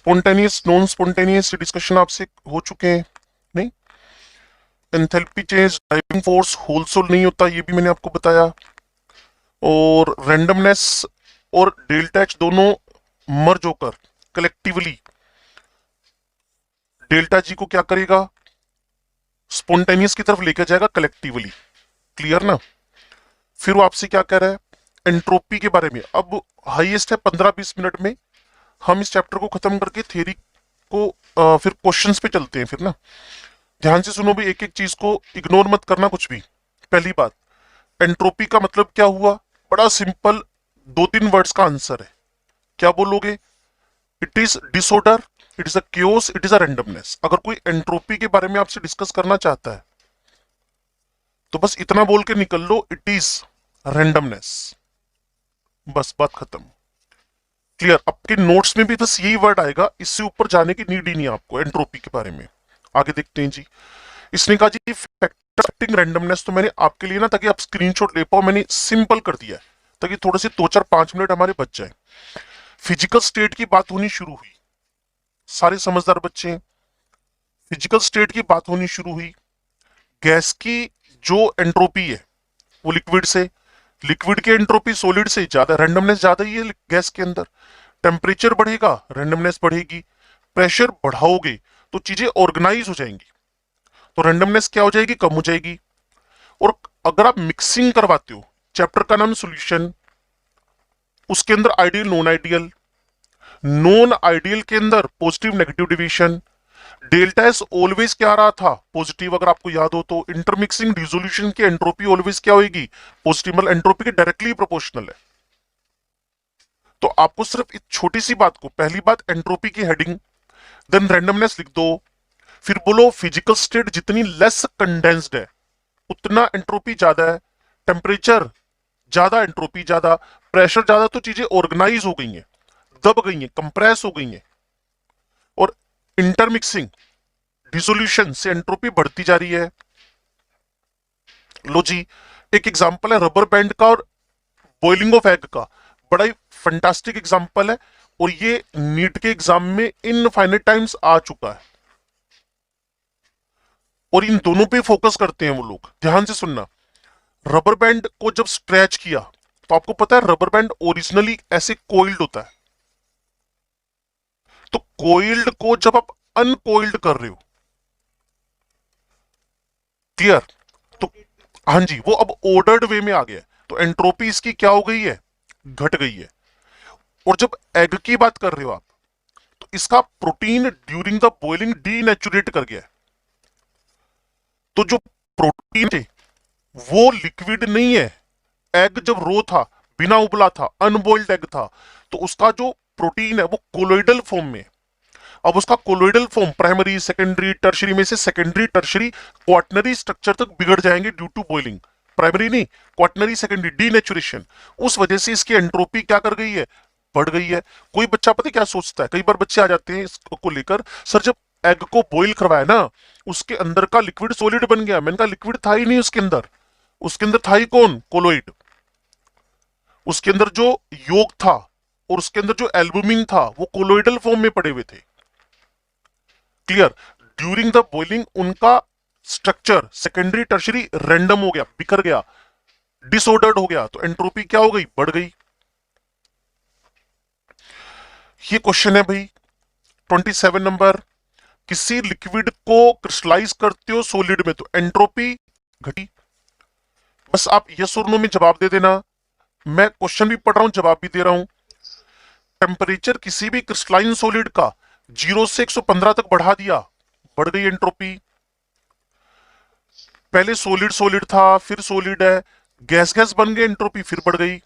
Spontaneous non spontaneous discussion आपसे हो चुके हैं नहीं? Enthalpy change, driving force wholesale नहीं होता, ये भी मैंने आपको बताया। और रैंडमनेस और डेल्टा एच दोनों मर्ज होकर कलेक्टिवली डेल्टा जी को क्या करेगा, स्पॉन्टेनियस की तरफ लेकर जाएगा कलेक्टिवली। क्लियर ना? फिर वो आपसे क्या कह रहा है एंट्रोपी के बारे में। अब हाईएस्ट है 15-20 मिनट में हम इस चैप्टर को खत्म करके थ्योरी को फिर क्वेश्चंस पे चलते हैं फिर ना। ध्यान से सुनो भी, एक एक चीज को इग्नोर मत करना कुछ भी। पहली बात, एंट्रोपी का मतलब क्या हुआ? बड़ा सिंपल, 2-3 वर्ड्स का आंसर है। क्या बोलोगे? It is disorder, it is a chaos, it is a randomness. अगर कोई एंट्रोपी के बारे में आपसे डिस्कस करना चाहता है तो बस इतना बोल के निकल लो, इट इज रैंडमनेस। बस बात खत्म। क्लियर? आपके नोट्स में भी बस यही वर्ड आएगा, इससे ऊपर जाने की नीड ही नहीं है आपको एंट्रोपी के बारे में। आगे देखते हैं जी। इसने कहा जी फैक्टिंग रैंडमनेस, तो मैंने आपके लिए ना, ताकि आप स्क्रीनशॉट ले पाओ, मैंने सिंपल कर दिया है ताकि थोड़े से 2-4-5 मिनट हमारे बच जाए। फिजिकल स्टेट की बात होनी शुरू हुई, सारे समझदार बच्चे हैं। फिजिकल स्टेट की बात होनी शुरू हुई, गैस की जो एंट्रोपी है वो लिक्विड से, लिक्विड की एंट्रोपी सॉलिड से ज्यादा, रैंडमनेस ज्यादा ही है गैस के अंदर। टेम्परेचर बढ़ेगा, रैंडमनेस बढ़ेगी। प्रेशर बढ़ाओगे तो चीजें ऑर्गेनाइज हो जाएंगी, तो रैंडमनेस क्या हो जाएगी? कम हो जाएगी। और अगर आप मिक्सिंग करवाते हो, चैप्टर का नाम सॉल्यूशन, उसके अंदर ideal non ideal, non ideal के अंदर positive negative division, delta S always क्या आ रहा था? पॉजिटिव। अगर आपको याद हो तो इंटरमिक्सिंग डिसोल्यूशन की एंट्रोपी ऑलवेज क्या होगी? पॉजिटिव। मतलब एंट्रोपी के डायरेक्टली प्रोपोर्शनल है। तो आपको सिर्फ इस छोटी सी बात को, पहली बात एंट्रोपी की हेडिंग, देन रैंडमनेस लिख दो, फिर बोलो फिजिकल स्टेट जितनी लेस कंडेंस्ड है उतना एंट्रोपी ज्यादा है, टेम्परेचर ज्यादा एंट्रोपी ज्यादा, प्रेशर ज्यादा, तो चीजें ऑर्गेनाइज हो गई हैं, दब गई हैं, कंप्रेस हो गई हैं। और इंटरमिक्सिंग डिसोल्यूशन से एंट्रोपी बढ़ती जा रही है। लो जी, एक एग्जांपल है रबर बैंड का और बॉइलिंग ऑफ एग का, बड़ा ही फंटास्टिक एग्जांपल है, और ये नीट के एग्जाम में इनफाइनाइट टाइम्स आ चुका है। और इन दोनों पे फोकस करते हैं वो लोग। ध्यान से सुनना, रबर बैंड को जब स्ट्रेच किया तो आपको पता है रबर बैंड ओरिजिनली ऐसे कोइल्ड होता है, तो कोइल्ड को जब आप अनकोइल्ड कर रहे हो, क्लियर? तो हाँ जी, वो अब ऑर्डर्ड वे में आ गया है, तो एंट्रोपी इसकी क्या हो गई है? घट गई है। और जब एग की बात कर रहे हो आप, तो इसका प्रोटीन ड्यूरिंग द बॉइलिंग डीनेचुरेट कर गया है। तो जो प्रोटीन थे वो लिक्विड नहीं है। एग जब रो था, बिना उबला था, अनबॉइल्ड एग था, तो उसका जो प्रोटीन है वो कोलोइडल फॉर्म में। अब उसका colloidal form primary secondary tertiary में से सेकेंडरी टर्शरी क्वाटनरी स्ट्रक्चर तक बिगड़ जाएंगे ड्यू टू बॉइलिंग। प्राइमरी नहीं, क्वाटनरी सेकेंडरी डीनेचुरेशन। उस वजह से इसकी एंट्रोपी क्या कर गई है? बढ़ गई है। कोई बच्चा पता है क्या सोचता है, कई बार बच्चे आ जाते हैं इसको लेकर, सर जब एग को बॉईल करवाया ना, उसके अंदर का लिक्विड सॉलिड बन गया। मैंने कहा लिक्विड था ही नहीं उसके अंदर, उसके अंदर था ही कौन? कोलोइड। उसके अंदर जो योग था और उसके अंदर जो एल्बुमिन था वो कोलोइडल फॉर्म में पड़े हुए थे। क्लियर? ड्यूरिंग द बॉइलिंग उनका स्ट्रक्चर सेकेंडरी टर्शरी रैंडम हो गया, बिखर गया, डिसऑर्डर्ड हो गया, तो एंट्रोपी क्या हो गई? बढ़ गई। ये क्वेश्चन है भाई 27 नंबर। किसी लिक्विड को क्रिस्टलाइज करते हो सॉलिड में तो एंट्रोपी घटी। बस आप यस और नो में जवाब दे देना। मैं क्वेश्चन भी पढ़ रहा हूं, जवाब भी दे रहा हूं। टेम्परेचर किसी भी क्रिस्टलाइन सॉलिड का 0 से 115 तक बढ़ा दिया, बढ़ गई एंट्रोपी। पहले सॉलिड सॉलिड था, फिर सॉलिड है, गैस गैस बन गए, एंट्रोपी फिर बढ़ गई।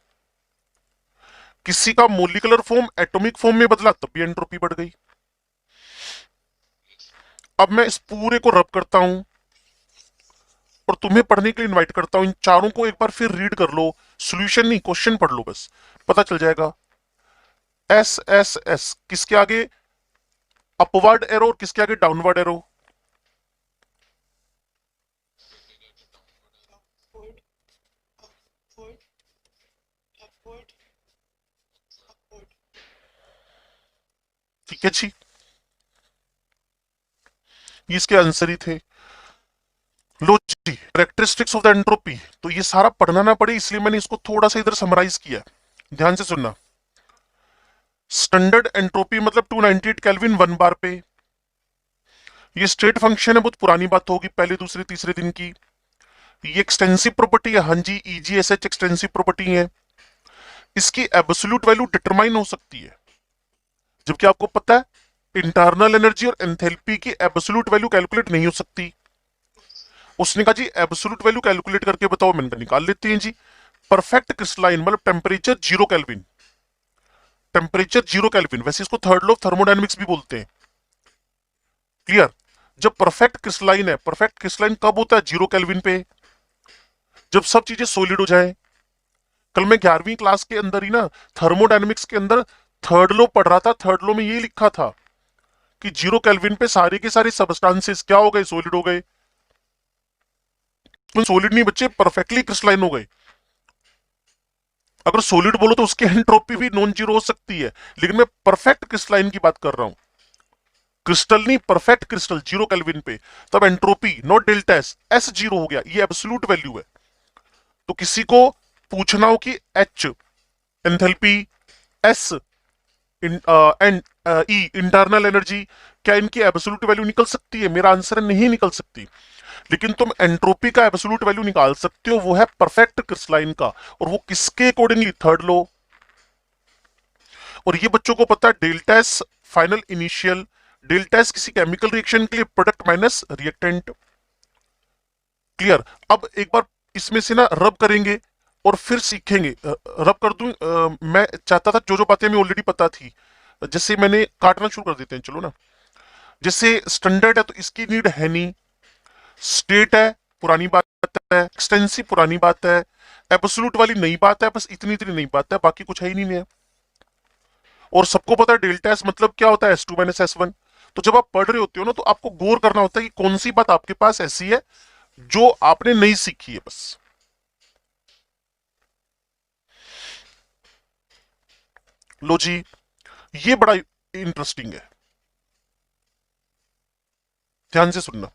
किसी का मोलिकुलर फॉर्म एटॉमिक फॉर्म में बदला, तब भी एंट्रोपी बढ़ गई। अब मैं इस पूरे को रब करता हूं और तुम्हें पढ़ने के लिए इनवाइट करता हूं। इन चारों को एक बार फिर रीड कर लो, सॉल्यूशन नहीं क्वेश्चन पढ़ लो, बस पता चल जाएगा। एस एस एस किसके आगे अपवर्ड एरो और किसके आगे डाउनवर्ड एरो? ठीक है जी। ये इसके आंसर ही थे। लो जी, कैरेक्टरिस्टिक्स ऑफ द एंट्रोपी, तो ये सारा पढ़ना ना पड़े इसलिए मैंने इसको थोड़ा सा इधर समराइज किया। ध्यान से सुनना। स्टैंडर्ड एंट्रोपी मतलब 298 केल्विन 1 बार पे। ये स्टेट फंक्शन है, बहुत पुरानी बात होगी, पहले दूसरे तीसरे दिन की। ये एक्सटेंसिव प्रॉपर्टी है, हाँ जी, EGSH एक्सटेंसिव प्रॉपर्टी है। इसकी एब्सोल्यूट वैल्यू डिटरमाइन हो सकती है, जबकि आपको पता है इंटरनल एनर्जी और एंथैल्पी की एब्सोल्यूट वैल्यू कैलकुलेट नहीं हो सकती। उसने कहा जी एब्सोल्यूट वैल्यू कैलकुलेट करके बताओ, मैंने कहा निकाल लेते हैं जी। परफेक्ट क्रिस्टलाइन मतलब टेम्परेचर 0 केल्विन, टेम्परेचर 0 केल्विन, वैसे इसको थर्ड लॉ ऑफ थर्मोडायनेमिक्स भी बोलते हैं। क्लियर? जब परफेक्ट क्रिस्टलाइन है, परफेक्ट क्रिस्टलाइन कब होता है? 0 केल्विन पे, जब सब चीजें सॉलिड हो जाए। कल मैं 11वीं क्लास के अंदर ही ना थर्मोडायनेमिक्स के अंदर थर्ड लॉ पढ़ रहा था। थर्ड लॉ में ये लिखा था कि 0 केल्विन पे सारे के सारे सबस्टांसेस क्या हो गए? सॉलिड हो गए। सॉलिड नहीं बच्चे, परफेक्टली क्रिस्टलाइन हो गए। अगर सॉलिड बोलो तो उसकी एंट्रोपी भी नॉन जीरो हो सकती है, लेकिन मैं परफेक्ट क्रिस्टलाइन की बात कर रहा हूं। क्रिस्टल नहीं, परफेक्ट क्रिस्टल 0 केल्विन पे, तब entropy not delta S, S 0 हो गया। ये एब्सोल्यूट वैल्यू है। तो किसी को पूछना हो कि H enthalpy, S and E internal energy, क्या इनकी एब्सोल्यूट वैल्यू निकल सकती है? मेरा आंसर है नहीं निकल सकती। लेकिन तुम एंट्रोपी का एब्सोल्यूट वैल्यू निकाल सकते हो, वो है परफेक्ट क्रिस्टलाइन का, और वो किसके अकॉर्डिंगली? Third law. और ये बच्चों को पता है delta S final initial, delta S किसी केमिकल रिएक्शन के लिए प्रोडक्ट माइनस रिएक्टेंट। क्लियर? अब एक बार इसमें से ना रब करेंगे और फिर सीखेंगे। रब कर दूं, मैं चाहता था जो जो बातें हमें ऑलरेडी पता थी, जैसे मैंने काटना शुरू कर देते हैं, चलो ना। जैसे स्टैंडर्ड है तो इसकी नीड है नहीं, स्टेट है पुरानी बात है, एक्सटेंसिव पुरानी बात है, एब्सोल्यूट वाली नई बात है, बस इतनी इतनी नई बात है, बाकी कुछ है ही नहीं है। और सबको पता है डेल्टा एस मतलब क्या होता है? S2 minus S1। तो जब आप पढ़ रहे होते हो ना, तो आपको गौर करना होता है कि कौन सी बात आपके पास ऐसी है जो आपने नहीं सीखी है। बस लो जी, ये बड़ा इंटरेस्टिंग है, ध्यान से सुनना।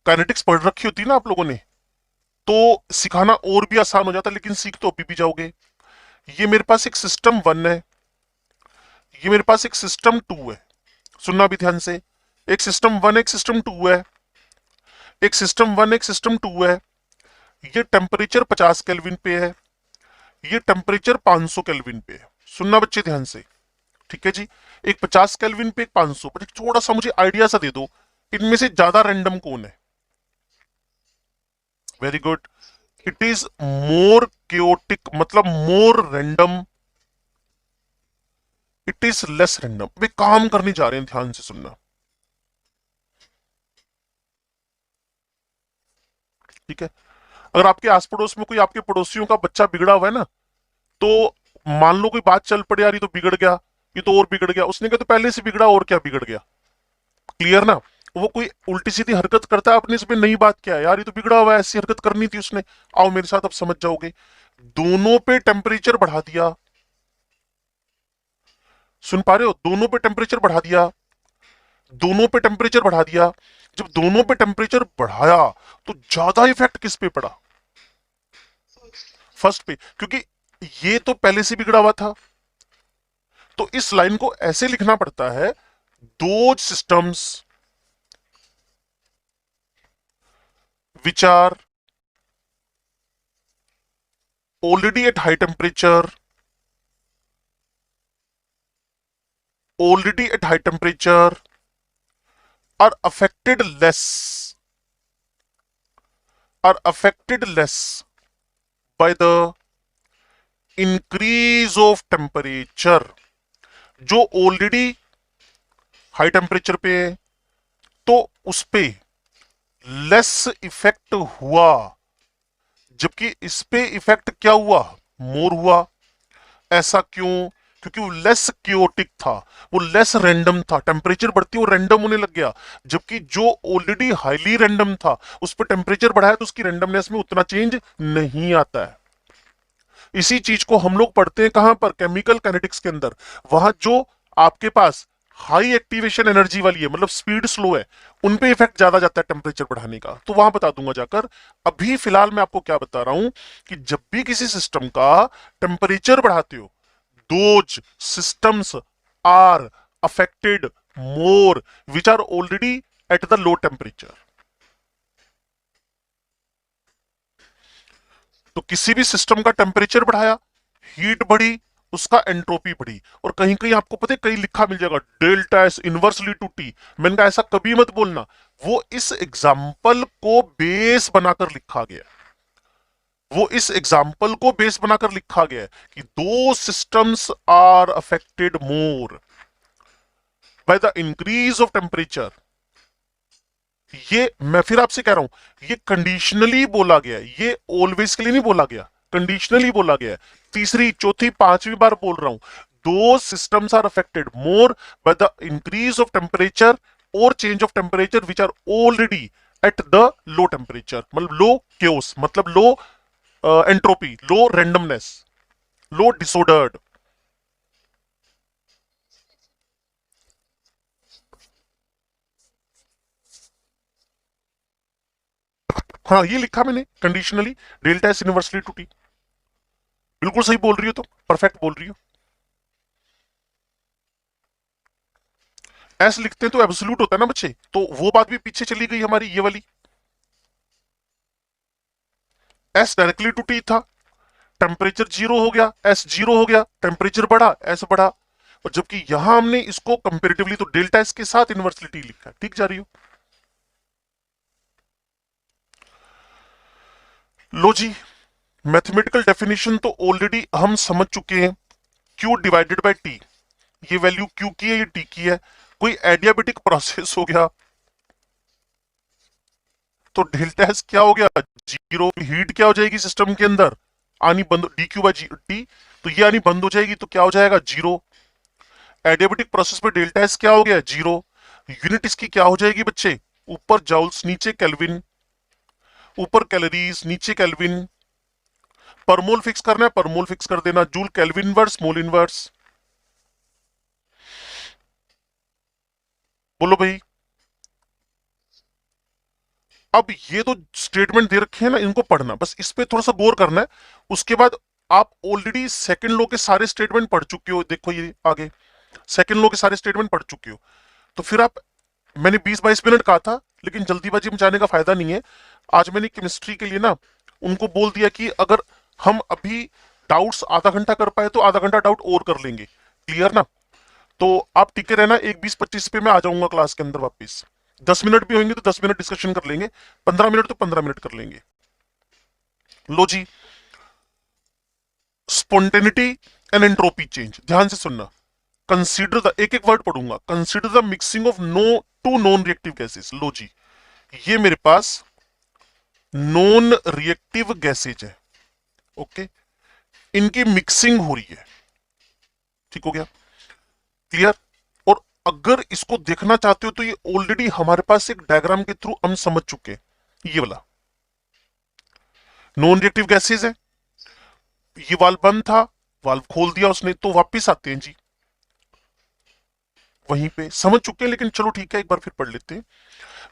काइनेटिक्स पढ़ रखी होती है ना आप लोगों ने, तो सिखाना और भी आसान हो जाता है, लेकिन सीख तो अभी भी जाओगे। ये मेरे पास एक सिस्टम 1 है, ये मेरे पास एक सिस्टम 2 है। सुनना भी ध्यान से। एक सिस्टम 1 एक सिस्टम 2 है, एक सिस्टम 1 एक सिस्टम 2 है। ये टेम्परेचर 50 केल्विन पे है, ये टेम्परेचर 500 केल्विन पे है। सुनना बच्चे ध्यान से, ठीक है जी। एक 50 केल्विन पे, एक 500 पर। थोड़ा सा मुझे आइडिया सा दे दो, इनमें से ज्यादा रैंडम कौन है? Very good, it is more chaotic, मतलब more random, it is less random. वे काम करने जा रहे हैं, ध्यान से सुनना, ठीक है। अगर आपके आस पड़ोस में कोई आपके पड़ोसियों का बच्चा बिगड़ा हुआ है ना, तो मान लो कोई बात चल पड़े, यार ये तो बिगड़ गया, ये तो और बिगड़ गया, उसने कहा तो पहले से बिगड़ा, और क्या बिगड़ गया। क्लियर ना? वो कोई उल्टी सीधी हरकत करता है, अपने इसमें नई बात क्या है? यार ये तो बिगड़ा हुआ है, ऐसी हरकत करनी थी उसने। आओ मेरे साथ, अब समझ जाओगे। दोनों पे टेम्परेचर बढ़ा दिया, सुन पा रहे हो? दोनों पे टेम्परेचर बढ़ा दिया, दोनों पे टेम्परेचर बढ़ा दिया। जब दोनों पे टेम्परेचर बढ़ाया, तो ज्यादा इफेक्ट किस पे पड़ा? फर्स्ट पे, क्योंकि ये तो पहले से बिगड़ा हुआ था। तो इस लाइन को ऐसे लिखना पड़ता है, दो systems which are already at high temperature, already at high temperature are affected less, are affected less by the increase of temperature। जो ऑलरेडी हाई टेम्परेचर पे है, तो उस पे लेस इफेक्ट हुआ, जबकि इस पे इफेक्ट क्या हुआ? मोर हुआ। ऐसा क्यों? क्योंकि वो लेस क्योटिक था, वो लेस रैंडम था। टेम्परेचर बढ़ती वो रैंडम होने लग गया, जबकि जो ऑलरेडी हाईली रैंडम था उस पर टेम्परेचर बढ़ाया तो उसकी रैंडमनेस में उतना चेंज नहीं आता है। इसी चीज को हम लोग पढ़ते हैं कहां पर? केमिकल काइनेटिक्स के अंदर। वहां जो आपके पास हाई एक्टिवेशन एनर्जी वाली है, मतलब स्पीड स्लो है, उन पे इफेक्ट ज्यादा जाता है टेम्परेचर बढ़ाने का, तो वहां बता दूंगा जाकर। अभी फिलहाल मैं आपको क्या बता रहा हूं कि जब भी किसी सिस्टम का टेम्परेचर बढ़ाते हो, those systems are affected more which are already at the low temperature. तो किसी भी सिस्टम का टेम्परेचर बढ़ाया, हीट बढ़ी, उसका एंट्रोपी बढ़ी। और कहीं कहीं आपको पता है कहीं लिखा मिल जाएगा delta S inversely to T, मैंने कहा ऐसा कभी मत बोलना, वो इस एग्जाम्पल को बेस बनाकर लिखा गया, वो इस एग्जाम्पल को बेस बनाकर लिखा गया है कि दो systems are affected more by the increase of temperature. ये मैं फिर आपसे कह रहा हूं, ये कंडीशनली बोला गया है, ये ऑलवेज के लिए नहीं बोला गया, कंडीशनली बोला गया है। तीसरी चौथी पांचवी बार बोल रहा हूं, दो systems are affected more by the increase of temperature और change of temperature which are already at the low temperature, मतलब लो क्योस, मतलब low entropy, low randomness, low disordered. हाँ ये लिखा मैंने conditionally, delta S inversely to T. बिल्कुल सही बोल रही हो, तो परफेक्ट बोल रही हो। एस लिखते हैं तो एब्सोल्यूट होता है ना बच्चे, तो वो बात भी पीछे चली गई हमारी, ये वाली। एस डायरेक्टली टू टी था, टेम्परेचर जीरो हो गया, एस जीरो हो गया, टेम्परेचर बढ़ा, एस बढ़ा। और जबकि यहां हमने इसको कंपेरेटिवली तो डेल्टा एस के साथ इनवर्सली टी लिखा है, ठीक जा रही हो। लो जी, मैथमेटिकल डेफिनेशन तो ऑलरेडी हम समझ चुके हैं, क्यू डिवाइडेड बाय टी, ये वैल्यू क्यू की है, ये टी की है, कोई एडियाबेटिक प्रोसेस हो गया तो डेल्टा एस क्या हो गया, जीरो। हीट क्या हो जाएगी सिस्टम के अंदर, आनी बंद, डी क्यू बाई टी, तो ये आनी बंद हो जाएगी, तो क्या हो जाएगा जीरो। एडियाबेटिक प्रोसेस में डेल्टा एस क्या हो गया, जीरो। यूनिट इसकी क्या हो जाएगी बच्चे, ऊपर जॉल्स नीचे केल्विन, ऊपर कैलोरीज नीचे केल्विन। पर मोल फिक्स करना है, पर मोल फिक्स कर देना, joule kelvin inverse mole inverse. बोलो भाई। अब ये तो स्टेटमेंट दे रखे हैं ना, इनको पढ़ना, बस इस पे थोड़ा सा गौर करना है। उसके बाद आप ऑलरेडी सेकंड लॉ के सारे स्टेटमेंट पढ़ चुके हो, देखो ये आगे सेकंड लॉ के सारे स्टेटमेंट पढ़ चुके हो, तो फिर आप, मैंने 20-22 मिनट कहा था, लेकिन जल्दीबाजी में जाने का फायदा नहीं है। आज मैंने केमिस्ट्री के लिए ना उनको बोल दिया कि अगर हम अभी डाउट्स आधा घंटा कर पाए तो आधा घंटा डाउट और कर लेंगे, क्लियर ना। तो आप टिके रहना, 1:20-25 पे मैं आ जाऊंगा क्लास के अंदर वापस। 10 मिनट भी होंगे तो 10 मिनट डिस्कशन कर लेंगे, 15 मिनट तो 15 मिनट कर लेंगे। लो जी, स्पॉन्टेनिटी एंड एंट्रोपी चेंज, ध्यान से सुनना। कंसीडर द, एक एक वर्ड पढ़ूंगा, consider the mixing of no two non reactive gases. लो जी, ये मेरे पास नॉन रिएक्टिव गैसेज है, ओके, इनकी मिक्सिंग हो रही है, ठीक हो गया, क्लियर। और अगर इसको देखना चाहते हो तो ये ऑलरेडी हमारे पास एक डायग्राम के थ्रू हम समझ चुके हैं, ये वाला नॉन रिएक्टिव गैसेज है, ये वाल्व बंद था, वाल्व खोल दिया उसने, तो वापिस आते हैं जी वहीं पे, समझ चुके हैं, लेकिन चलो ठीक है एक बार फिर पढ़ लेते हैं।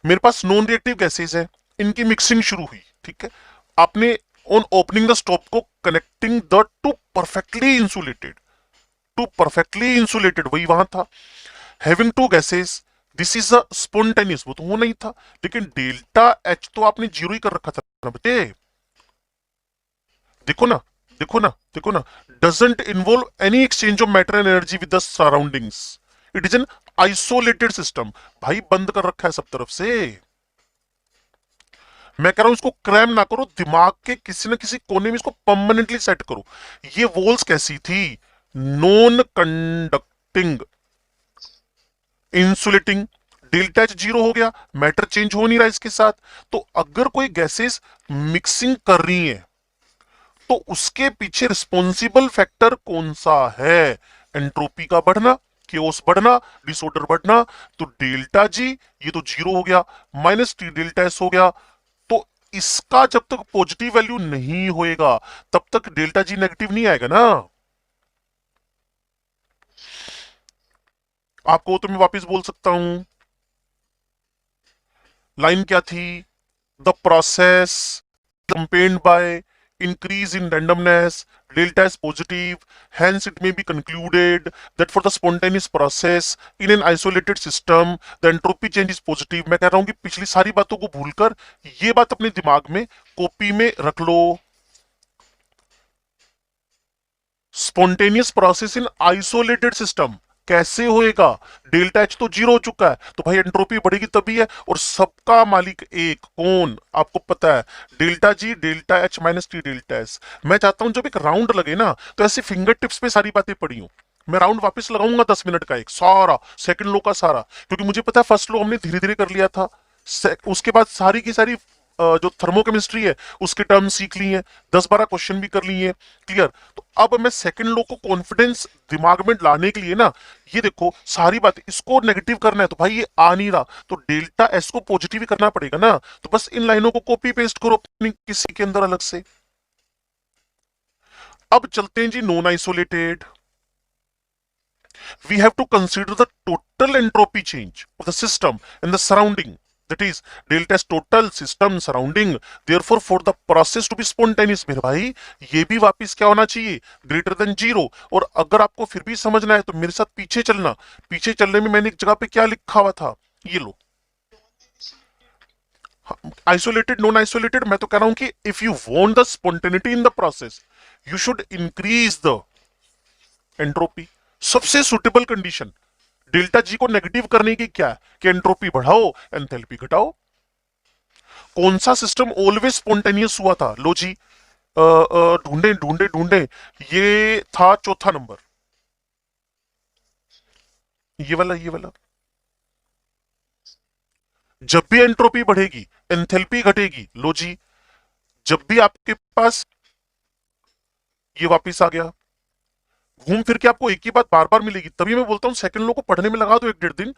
मेरे पास नॉन रिएक्टिव गैसेज है, इनकी मिक्सिंग शुरू हुई, ठीक है। आपने ऑन ओपनिंग द स्टॉप को connecting the two perfectly insulated, two perfectly insulated वही वहां था, having two gases, this is a spontaneous, वो तो वो नहीं था, लेकिन डेल्टा एच तो आपने जीरो ही कर रखा था ना बच्चे, देखो ना, देखो ना, देखो ना, doesn't involve any exchange of matter and energy with the surroundings, it is an isolated system. भाई बंद कर रखा है सब तरफ से, मैं कह रहा हूं इसको क्रैम ना करो, दिमाग के किसी न किसी कोने में इसको परमानेंटली सेट करो। ये वॉल्स कैसी थी, non conducting, insulating, delta H zero हो गया, मैटर चेंज हो नहीं रहा इसके साथ। तो अगर कोई गैसेस मिक्सिंग कर रही है तो उसके पीछे रिस्पॉन्सिबल फैक्टर कौन सा है, एंट्रोपी का बढ़ना, केओस बढ़ना, डिसऑर्डर बढ़ना। तो डेल्टा जी ये तो जीरो हो गया, माइनस टी डेल्टा एस हो गया, तो इसका जब तक पॉजिटिव वैल्यू नहीं होएगा तब तक डेल्टा जी नेगेटिव नहीं आएगा ना। आपको तो मैं वापस बोल सकता हूं, लाइन क्या थी? The process accompanied by increase in randomness, delta is positive, hence it may be concluded that for the spontaneous process in an isolated system the entropy change is positive। मैं कह रहा हूं कि पिछली सारी बातों को भूलकर ये बात अपने दिमाग में कॉपी में रख लो। Spontaneous process in isolated system कैसे होएगा? डेल्टा एच तो जीरो हो चुका है, तो भाई एंट्रोपी बढ़ेगी तभी है, और सबका मालिक एक कौन आपको पता है? Delta G delta H minus T delta S. मैं चाहता हूं जब एक राउंड लगे ना तो ऐसे फिंगर टिप्स पे सारी बातें पड़ी हूं। मैं राउंड वापस लगाऊंगा 10 मिनट का, एक सारा सेकंड लो का सारा, क्योंकि मुझे पता है फर्स्ट लो हमने धीरे धीरे कर लिया था। उसके बाद सारी की सारी जो थर्मोकेमिस्ट्री है उसके टर्म सीख ली हैं, 10-12 क्वेश्चन भी कर लिए हैं। क्लियर? तो अब मैं सेकंड लो को कॉन्फिडेंस दिमाग में लाने के लिए ना, ये देखो सारी बात, इसको नेगेटिव करना है तो भाई ये आ नहीं रहा, तो डेल्टा एस को पॉजिटिव ही करना पड़ेगा ना, तो बस इन लाइनों को कॉपी पेस्ट करो अपनी किसी के अंदर अलग से। अब चलते हैं जी non isolated. We have to consider the total entropy change of the system and the surrounding, that is delta S total system surrounding, therefore for the process to be spontaneous मेरे भाई ये भी वापस क्या होना चाहिए? Greater than zero. और अगर आपको फिर भी समझना है तो मेरे साथ पीछे चलना। पीछे चलने में मैंने एक जगह पे क्या लिखा हुआ था, ये लो, आइसोलेटेड नॉन आइसोलेटेड। मैं तो कह रहा हूं कि if you want the spontaneity in the process you should increase the entropy. सबसे सुटेबल कंडीशन डेल्टा जी को नेगेटिव करने की क्या है कि एंट्रोपी बढ़ाओ एंथैल्पी घटाओ। कौन सा सिस्टम ऑलवेज स्पॉन्टेनियस हुआ था? लो जी, ढूंढे ढूंढे ढूंढे, ये था चौथा नंबर, ये वाला। जब भी एंट्रोपी बढ़ेगी एंथैल्पी घटेगी। लो जी, जब भी आपके पास, ये वापिस आ गया, घूम फिर के आपको एक ही बात बार बार मिलेगी। तभी मैं बोलता हूं सेकंड लो को पढ़ने में लगा दो 1-1.5 दिन।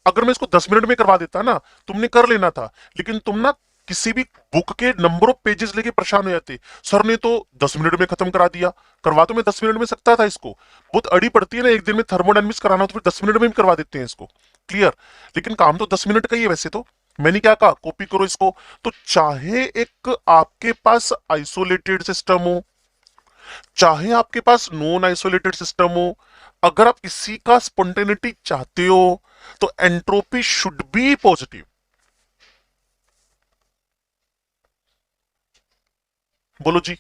अगर मैं इसको 10 मिनट में करवा देता ना, तुमने कर लेना था, लेकिन तुम ना किसी भी बुक के नंबर ऑफ पेजेस लेके परेशान हो जाते। सर ने तो 10 मिनट में खत्म करा दिया। करवा तो मैं 10 मिनट में सकता था इसको, बहुत अड़ी पड़ती है ना, एक दिन में थर्मोडायनेमिक्स कराना हो तो फिर 10 मिनट में भी करवा देते हैं इसको। क्लियर? लेकिन काम तो 10 मिनट का ही है वैसे तो। मैंने क्या कहा, कॉपी करो इसको। तो चाहे एक आपके पास आइसोलेटेड सिस्टम हो, चाहे आपके पास नॉन आइसोलेटेड सिस्टम हो, अगर आप इसी का स्पॉन्टेनिटी चाहते हो तो एंट्रोपी शुड बी पॉजिटिव। बोलो जी,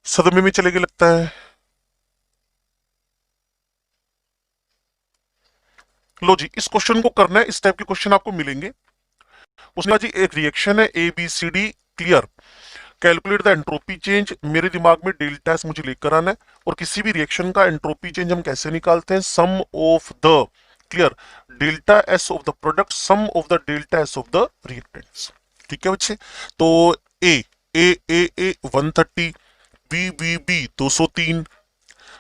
सदमे में चले गए लगता है। लो जी, इस क्वेश्चन को करना है, इस टाइप के क्वेश्चन आपको मिलेंगे। उसमें जी एक रिएक्शन है A B C D. Clear? Calculate the entropy change. मेरे दिमाग में डेल्टा एस मुझे लेकर आना है, और किसी भी रिएक्शन का एंट्रोपी चेंज हम कैसे निकालते हैं? Sum of the, clear, delta S of the product sum of the delta S of the reactants. ठीक है बच्चे? तो A A A A 130, B B B 203,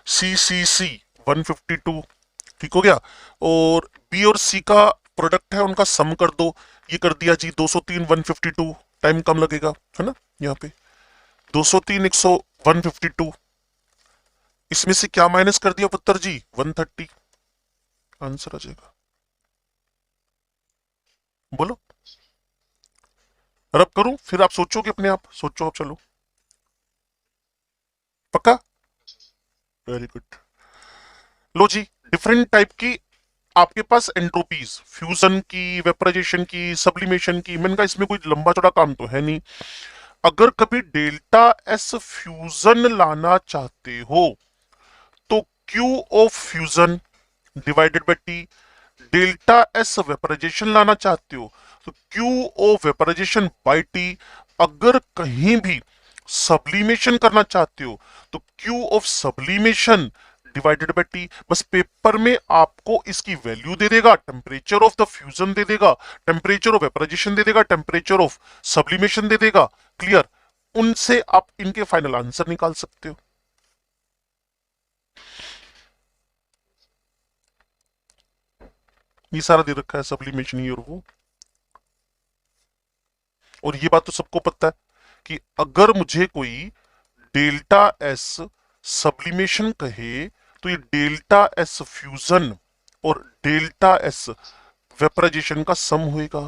C C C 152। ठीक हो गया? और बी और सी का प्रोडक्ट है, उनका सम कर दो। ये कर दिया जी 203 152। टाइम कम लगेगा है ना, यहाँ पे 203 100 152। इसमें से क्या माइनस कर दिया पुत्र जी? 130। आंसर आ जाएगा। बोलो, रब करूं फिर आप सोचोगे अपने आप? सोचो आप, चलो पक्का? Very good. लो जी, डिफरेंट टाइप की आपके पास एंट्रोपीज, फ्यूजन की, वेपराइजेशन की, सब्लिमेशन की। मैंने कहा इसमें कोई लंबा चौड़ा काम तो है नहीं। अगर कभी डेल्टा एस फ्यूजन लाना चाहते हो तो Q of fusion divided by T. Delta S vaporisation लाना चाहते हो तो Q of vaporisation by T. अगर कहीं भी सब्लिमेशन करना चाहते हो तो Q of sublimation divided by T. बस पेपर में आपको इसकी वैल्यू दे देगा, टेम्परेचर ऑफ द फ्यूजन दे देगा, टेम्परेचर ऑफ वेपराइजेशन दे देगा, टेम्परेचर ऑफ सब्लिमेशन दे देगा। क्लियर? उनसे आप इनके फाइनल आंसर निकाल सकते हो। ये सारा दे रखा है, सब्लिमेशन ही और वो। और ये बात तो सबको पता है कि अगर मुझे कोई डेल्टा एस सब्लिमेशन कहे तो ये डेल्टा एस फ्यूजन और डेल्टा एस वेपराइजेशन का सम होएगा।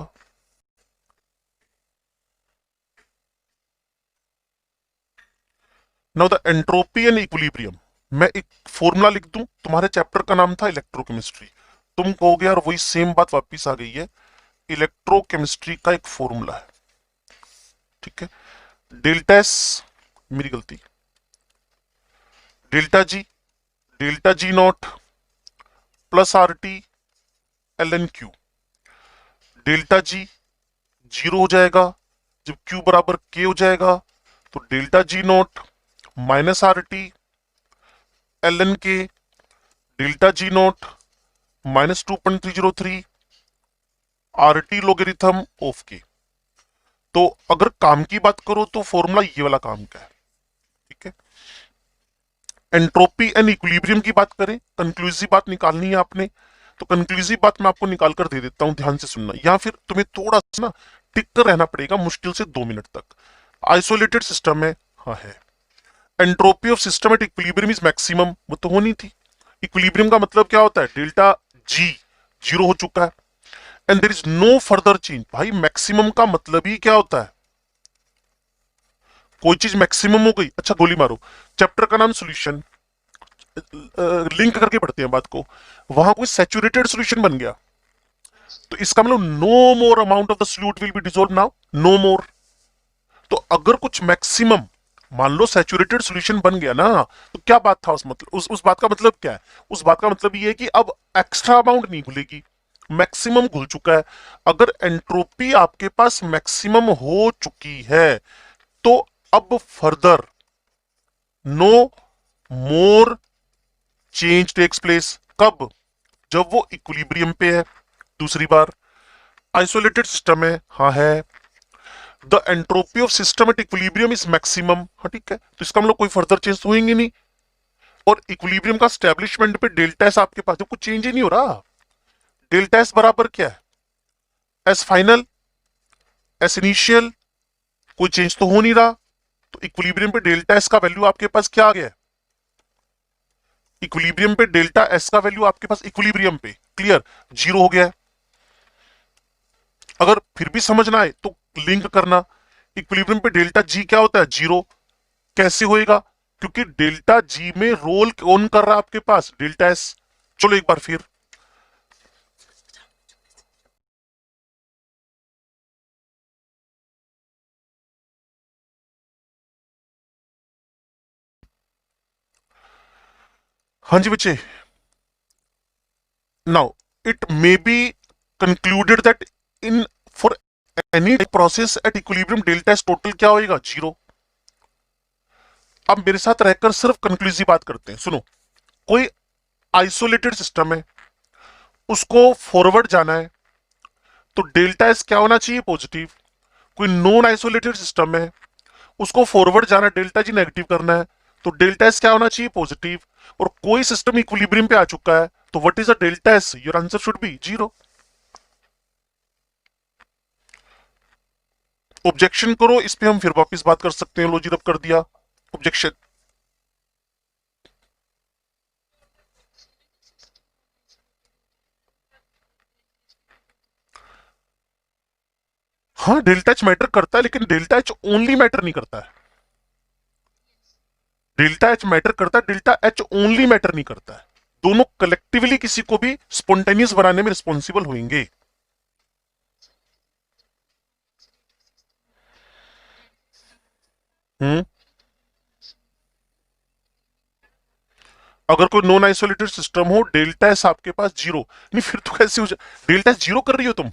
Now the entropy and equilibrium, मैं एक फॉर्मूला लिख दूं, तुम्हारे चैप्टर का नाम था इलेक्ट्रोकेमिस्ट्री, तुम कहोगे यार वही सेम बात वापस आ गई है, इलेक्ट्रोकेमिस्ट्री का एक फॉर्मूला है, ठीक है। डेल्टा एस, मेरी गलती, delta G not plus R T L N Q. Delta G zero हो जाएगा जब क्यू बराबर के हो जाएगा, तो delta G not minus R T L N K, delta G not -2.303 R T logarithm of K. तो अगर काम की बात करो तो फॉर्मूला ये वाला काम का है, ठीक है। एंट्रोपी एंड इक्विलिब्रियम की बात करें, कंक्लूसिव बात निकालनी है आपने, तो कंक्लूसिव बात मैं आपको निकाल कर दे देता हूं, ध्यान से सुनना, या फिर तुम्हें थोड़ा सा ना टिक कर रहना पड़ेगा, मुश्किल से 2 मिनट तक। आइसोलेटेड सिस्टम है, हाँ है। Entropy of system at equilibrium is maximum, वो तो होनी थी। इक्विलिब्रियम का मतलब क्या होता है, डेल्टा जी जीरो हो चुका है and there is no further change. भाई मैक्सिमम का मतलब ही क्या होता है, कोई चीज मैक्सिमम हो गई, अच्छा गोली मारो। चैप्टर का नाम सॉल्यूशन, लिंक करके पढ़ते हैं बात को, वहां कोई सैचुरेटेड सॉल्यूशन बन गया तो इसका मतलब no more amount of the solute will be dissolve now, no more. तो अगर कुछ मैक्सिमम, मान लो सैचुरेटेड सॉल्यूशन बन गया ना, तो क्या बात था उस मतलब, उस बात का मतलब क्या है, उस बात का मतलब ये है कि अब एक्स्ट्रा अमाउंट नहीं घुलेगी, मैक्सिमम घुल चुका है। अगर एंट्रोपी आपके पास मैक्सिमम हो चुकी है तो अब फर्दर नो मोर चेंज टेक्स प्लेस। कब, जब वो इक्विलिब्रियम पे है। दूसरी बार, आइसोलेटेड सिस्टम है, हाँ है। The entropy of system at equilibrium is maximum, हाँ ठीक है, तो इसका मतलब कोई फर्दर चेंज तो होंगे नहीं। और इक्विलिब्रियम का स्टैब्लिशमेंट पे डेल्टा एस आपके पास कुछ चेंज ही नहीं हो रहा। डेल्टा एस बराबर क्या है, एस फाइनल, एस इनिशियल, कोई चेंज तो हो नहीं रहा। तो इक्विलिब्रियम पे डेल्टा एस का वैल्यू आपके पास क्या आ गया है, इक्विलिब्रियम पे डेल्टा एस का वैल्यू आपके पास इक्विलिब्रियम पे क्लियर जीरो हो गया है। अगर फिर भी समझना है तो लिंक करना, इक्विलिब्रियम पे डेल्टा जी क्या होता है, जीरो। कैसे होएगा, क्योंकि डेल्टा जी में रोल कौन कर रहा है आपके पास, डेल्टा एस। चलो एक बार फिर, हाँ जी बच्चे। Now it may be concluded that in for any process at equilibrium delta S total क्या होएगा, जीरो। अब मेरे साथ रहकर सिर्फ कंक्लूसिव बात करते हैं, सुनो। कोई आइसोलेटेड सिस्टम है, उसको फॉरवर्ड जाना है, तो डेल्टा एस क्या होना चाहिए, पॉजिटिव। कोई नॉन आइसोलेटेड सिस्टम है, उसको फॉरवर्ड जाना, डेल्टा जी नेगेटिव करना है, तो डेल्टा एस क्या होना चाहिए, पॉजिटिव। और कोई सिस्टम इक्विलिब्रियम पे आ चुका है, तो what is the delta S, your answer should B zero. Objection करो, इस पे हम फिर वापस बात कर सकते हैं, लो जी रब कर दिया ऑब्जेक्शन। हाँ डेल्टा एच मैटर करता है, लेकिन डेल्टा एच ओनली मैटर नहीं करता है। डेल्टा एच मैटर करता है, डेल्टा एच ओनली मैटर नहीं करता है। दोनों कलेक्टिवली किसी को भी स्पॉन्टेनियस बनाने में रिस्पॉन्सिबल होंगे। हम्म, अगर कोई नॉन आइसोलेटेड सिस्टम हो, डेल्टा एस आपके पास जीरो, नहीं फिर तो कैसे हो जाए, डेल्टा एस जीरो कर रही हो तुम,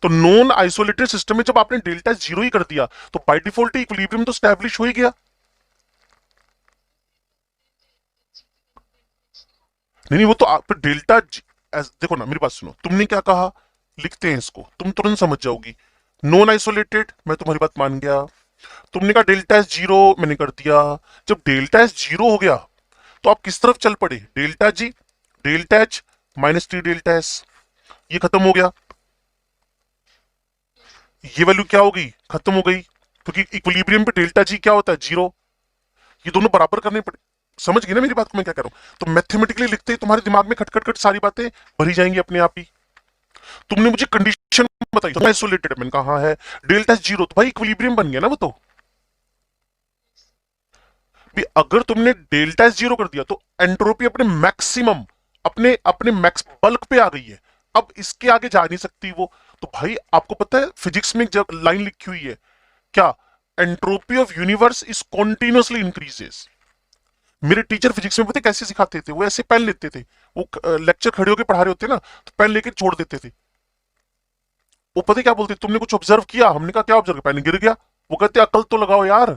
तो नॉन आइसोलेटेड सिस्टम में जब आपने डेल्टा एस जीरो ही कर दिया तो बाय डिफॉल्ट इक्विलिब्रियम तो स्टैब्लिश हो ही गया। नहीं नहीं, वो तो आप डेल्टा देखो ना, मेरी बात सुनो, तुमने क्या कहा, लिखते हैं इसको, तुम तुरंत समझ जाओगी। नॉन आइसोलेटेड, मैं तुम्हारी बात मान गया। तुमने कहा डेल्टा एस जीरो, मैंने कर दिया। जब डेल्टा एस जीरो हो गया तो आप किस तरफ चल पड़े, delta G, delta H -3 delta S, ये खत्म हो गया। ये वैल्यू क्या हो गई, खत्म हो गई, क्योंकि इक्विलिब्रियम पे डेल्टा जी क्या होता है, जीरो। ये दोनों बराबर करने पड़े। समझ गई ना मेरी बात को मैं क्या कर रहा हूं? तो मैथमेटिकली लिखते ही तुम्हारे दिमाग में खट खट खट सारी बातें भरी जाएंगी अपने आप ही। तुमने मुझे कंडीशन बताई तो आइसोलेटेड, मैंने कहा है। डेल्टा जीरो तो भाई इक्विलिब्रियम बन गया ना वो तो। भी अगर तुमने डेल्टा जीरो कर दिया तो एंट्रोपी अपने मैक्सिमम, अपने अपने मैक्स बल्क पे आ गई है। अब इसके आगे जा नहीं सकती वो। तो भाई आपको पता है फिजिक्स में जब लाइन लिखी हुई है क्या, entropy of universe is continuously increases. मेरे टीचर फिजिक्स में पता है कैसे सिखाते थे? वो ऐसे पेन लेते थे, वो लेक्चर खड़े होकर पढ़ा रहे होते ना, तो पेन लेके छोड़ देते थे। वो पता है क्या बोलते, तुमने कुछ ऑब्जर्व किया? हमने कहा क्या ऑब्जर्व किया? पेन गिर गया। वो कहते अकल तो लगाओ यार,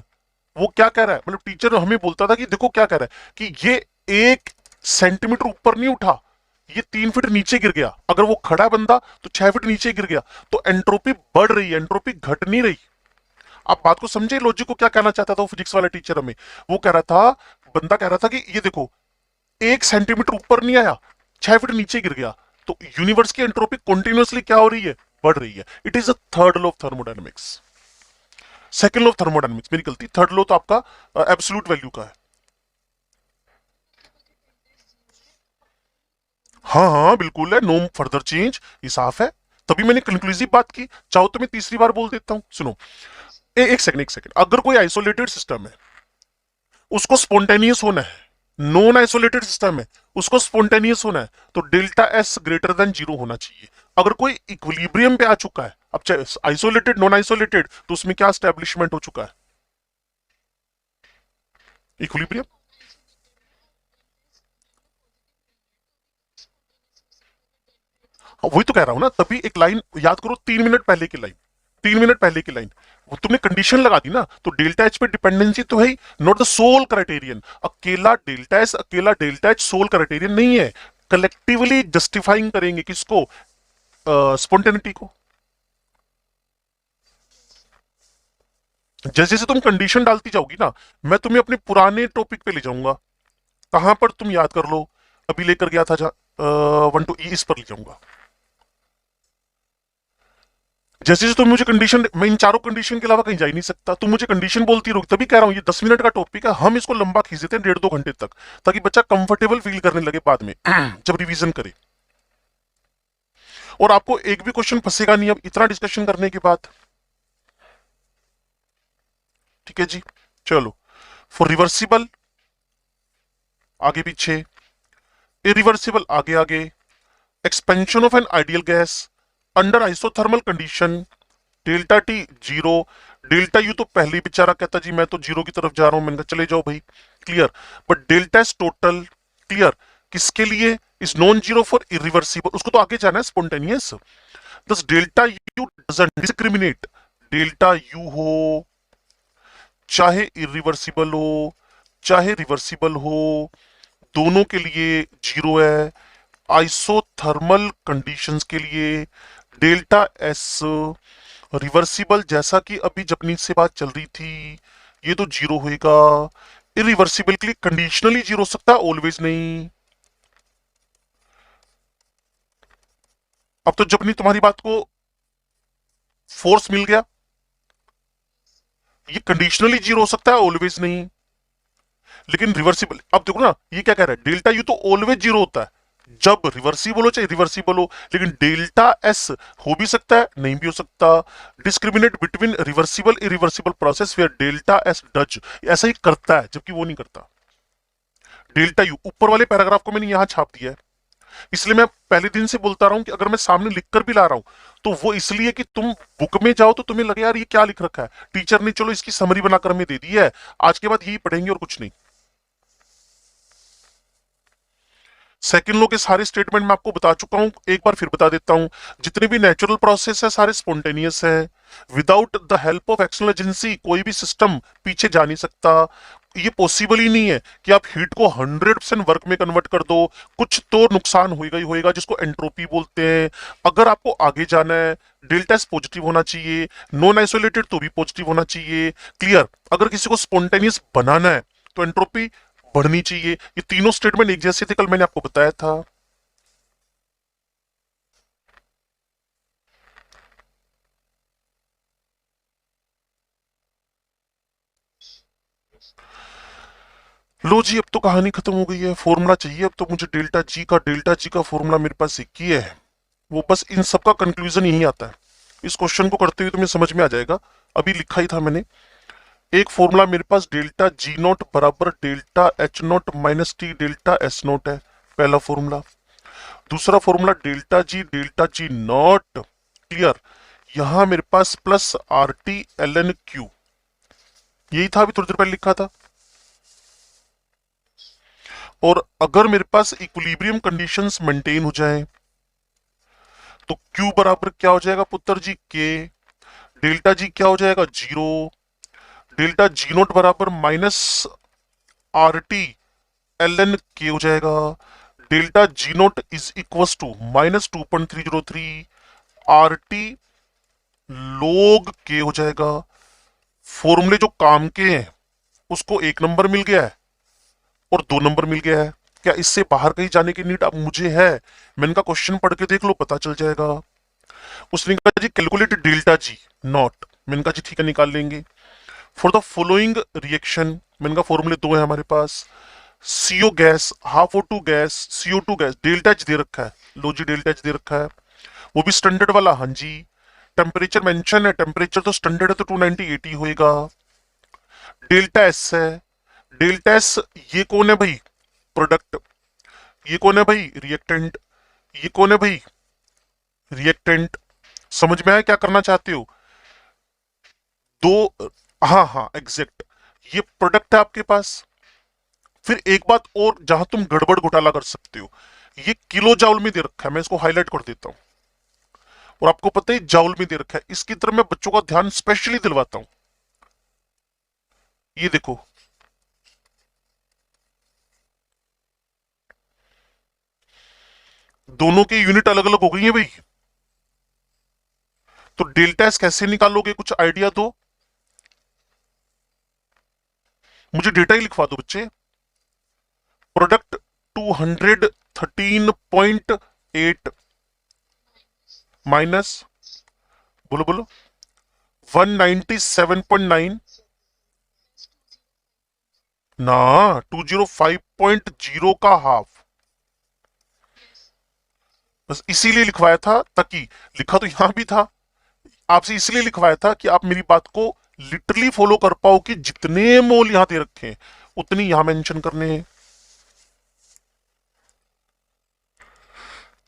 वो क्या कह रहा है? मतलब टीचर हमें बोलता था कि देखो क्या कह रहा है, कि ये 1 सेंटीमीटर ऊपर नहीं उठा, ये 3 फीट नीचे गिर गया। अगर वो खड़ा बंदा तो 6 फीट नीचे गिर गया। तो एंट्रोपी बढ़ रही है, एंट्रोपी घट नहीं रही। आप बात को समझे, लॉजिक को क्या कहना चाहता था वो फिजिक्स वाला टीचर हमें? वो कह रहा था, बंदा कह रहा था कि ये देखो 1 सेंटीमीटर ऊपर नहीं आया, 6 फीट नीचे गिर गया। तो यूनिवर्स की एंट्रोपी कंटिन्यूअसली क्या हो रही है? बढ़ रही है। It is a third law of thermodynamics. Second law of thermodynamics मेरी गलती, थर्ड लॉ तो आपका एब्सोल्यूट वैल्यू का है। हाँ हाँ बिल्कुल है, नो फर्दर चेंज, ये साफ है। तभी मैंने कंक्लूसिव बात की। चाहो तो मैं तीसरी बार बोल देता हूं, सुनो। एक सेकंड, एक सेकंड। अगर कोई आइसोलेटेड सिस्टम है, उसको स्पॉन्टेनियस होना है। नॉन आइसोलेटेड सिस्टम है, उसको स्पॉन्टेनियस होना है, तो delta S greater than zero होना चाहिए। अगर कोई इक्विलिब्रियम पे आ चुका है, अब चाहे आइसोलेटेड नॉन आइसोलेटेड, तो उसमें क्या स्टैब्लिशमेंट हो चुका है? इक्विलिब्रियम। वही तो कह रहा हूं ना, तभी एक लाइन याद करो, 3 मिनट पहले की लाइन, 3 मिनट पहले की लाइन। वो तुमने कंडीशन लगा दी ना, तो डेल्टा एच पे डिपेंडेंसी तो है ही, नॉट द सोल क्राइटेरियन। अकेला डेल्टा एच, अकेला डेल्टा एच सोल क्राइटेरियन नहीं है। कलेक्टिवली जस्टिफाइंग करेंगे किसको? स्पॉन्टेनिटी को। जैसे जैसे तुम कंडीशन डालती जाओगी ना, मैं तुम्हें अपने पुराने टॉपिक पे ले जाऊंगा। कहां पर तुम याद कर लो, अभी लेकर गया था 1 to E, इस पर ले जाऊंगा। जैसे जैसे तुम मुझे कंडीशन, मैं इन चारों कंडीशन के अलावा कहीं जा ही नहीं सकता। तुम मुझे कंडीशन बोलती रहोगी, तभी कह रहा हूं ये 10 मिनट का टॉपिक है, हम इसको लंबा खींच देते हैं 1.5-2 घंटे तक, ताकि बच्चा कंफर्टेबल फील करने लगे बाद में जब रिवीजन करे। और आपको एक भी क्वेश्चन फंसेगा नहीं अब इतना डिस्कशन करने के बाद। ठीक है जी, चलो। फॉर रिवर्सिबल आगे पीछे, इरिवर्सिबल आगे आगे, expansion of an ideal gas under isothermal condition, delta T zero. Delta U तो पहले ही बेचारा कहता जी मैं तो जीरो की तरफ जा रहा हूं, मैंने कहा चले जाओ भाई, clear. But delta S total, clear, किसके लिए? Is non zero for irreversible, उसको तो आगे जाना है स्पॉन्टेनियस। दस delta U doesn't discriminate, delta U हो चाहे इरिवर्सिबल हो चाहे रिवर्सिबल हो, दोनों के लिए जीरो है। आइसोथर्मल कंडीशंस के लिए डेल्टा एस रिवर्सिबल, जैसा कि अभी जपनीत से बात चल रही थी, ये तो जीरो होएगा। इरिवर्सिबल के लिए कंडीशनली जीरो हो सकता है, ऑलवेज नहीं। अब तो जपनी तुम्हारी बात को फोर्स मिल गया, ये कंडीशनली जीरो हो सकता है, ऑलवेज नहीं। लेकिन रिवर्सिबल, अब देखो ना ये क्या कह रहा है, डेल्टा यू तो ऑलवेज जीरो होता है जब रिवर्सिबल हो चाहे रिवर्सिबल हो। लेकिन डेल्टा एस हो भी सकता है, नहीं भी हो सकता। Discriminate between reversible irreversible process where delta S does, ऐसा ही करता है जबकि वो नहीं करता। डेल्टा यू ऊपर वाले पैराग्राफ को मैंने यहां छाप दिया है, इसलिए मैं पहले दिन से बोलता रहा हूं कि अगर मैं सामने लिखकर भी ला रहा हूं तो वो इसलिए कि तुम बुक में जाओ तो तुम्हें लगे यार ये क्या लिख रखा है, टीचर ने चलो इसकी समरी बनाकर हमें दे दी है, आज के बाद यही पढ़ेंगे और कुछ नहीं। सेकंड लॉ के सारे स्टेटमेंट मैं आपको बता चुका हूं, एक बार फिर बता देता हूं। जितने भी नेचुरल प्रोसेस है सारे स्पॉन्टेनियस है। Without the help of external agency कोई भी सिस्टम पीछे जा नहीं सकता। ये पॉसिबल ही नहीं है कि आप हीट को 100% वर्क में कन्वर्ट कर दो, कुछ तो नुकसान होगा ही होगा जिसको एंट्रोपी बोलते हैं। अगर आपको आगे जाना है, डेल्टा एस पॉजिटिव होना चाहिए, नॉन आइसोलेटेड तो भी पॉजिटिव होना चाहिए, क्लियर। अगर किसी को स्पॉन्टेनियस बनाना है तो एंट्रोपी बढ़नी चाहिए। ये तीनों स्टेटमेंट एक जैसे थे, कल मैंने आपको बताया था। लो जी, अब तो कहानी खत्म हो गई है। फॉर्मूला चाहिए अब तो मुझे डेल्टा जी का फॉर्मूला मेरे पास एक ही है। वो बस इन सब का कंक्लूजन यही आता है। इस क्वेश्चन को करते हुए तुम्हें समझ में आ जाएगा। अभी लिखा ही था मैंने। एक फॉर्मूला मेरे पास डेल्टा जी नॉट बराबर delta H not minus T delta S not है, पहला फॉर्मूला। दूसरा formula delta G not, clear. यहां मेरे पास plus R T L N Q, यही था, अभी थोड़ी देर पहले लिखा था। और अगर मेरे पास इक्विलिब्रियम कंडीशंस मेंटेन हो जाए तो Q बराबर क्या हो जाएगा पुत्र जी, के। डेल्टा जी क्या हो जाएगा, जीरो। डेल्टा जी नोट बराबर minus R T L N K हो जाएगा। Delta G naught is equal to minus 2.303 R T log K हो जाएगा। फॉर्मूले जो काम के हैं उसको एक नंबर मिल गया है और दो नंबर मिल गया है। क्या इससे बाहर कहीं जाने की नीड अब मुझे है? मैंने कहा क्वेश्चन पढ़ के देख लो, पता चल जाएगा। उसने कहा जी कैलकुलेट डेल्टा जी नॉट, मैंने कहा जी ठीक है निकाल लेंगे। फॉर द फॉलोइंग रिएक्शन, मैंने कहा फॉर्मूले दो है हमारे पास। CO gas, half O two gas, CO two gas, delta H दे रखा है। लो जी डेल्टा एच दे रखा है, वो भी स्टैंडर्ड वाला, हाँ जी। टेम्परेचर मेंशन है, टेम्परेचर तो स्टैंडर्ड है तो 290 होएगा। डेल्टा एस है, डेल्टा एस ये कौन है भाई, प्रोडक्ट। ये कौन है भाई, रिएक्टेंट। ये कौन है भाई, रिएक्टेंट। समझ में आया क्या करना चाहते हो? दो, हाँ हाँ एग्जैक्ट, ये प्रोडक्ट है आपके पास। फिर एक बात और जहां तुम गड़बड़ घोटाला कर सकते हो, ये किलो जाउल में दे रखा है, मैं इसको हाईलाइट कर देता हूं। और आपको पता है जाउल में दे रखा है, इसकी तरफ मैं बच्चों का ध्यान स्पेशली दिलवाता हूं। ये देखो, दोनों की यूनिट अलग अलग हो गई है भाई। तो डेल्टा एस कैसे निकालोगे, कुछ आइडिया दो मुझे। डेटा ही लिखवा दो बच्चे। प्रोडक्ट 213.8 माइनस, बोलो बोलो, 197.9 ना, 205.0 का हाफ। बस इसीलिए लिखवाया था, ताकि लिखा तो यहां भी था, आपसे इसलिए लिखवाया था कि आप मेरी बात को लिटरली फॉलो कर पाओ कि जितने मोल यहां दे रखे हैं उतनी यहां मेंशन करने हैं।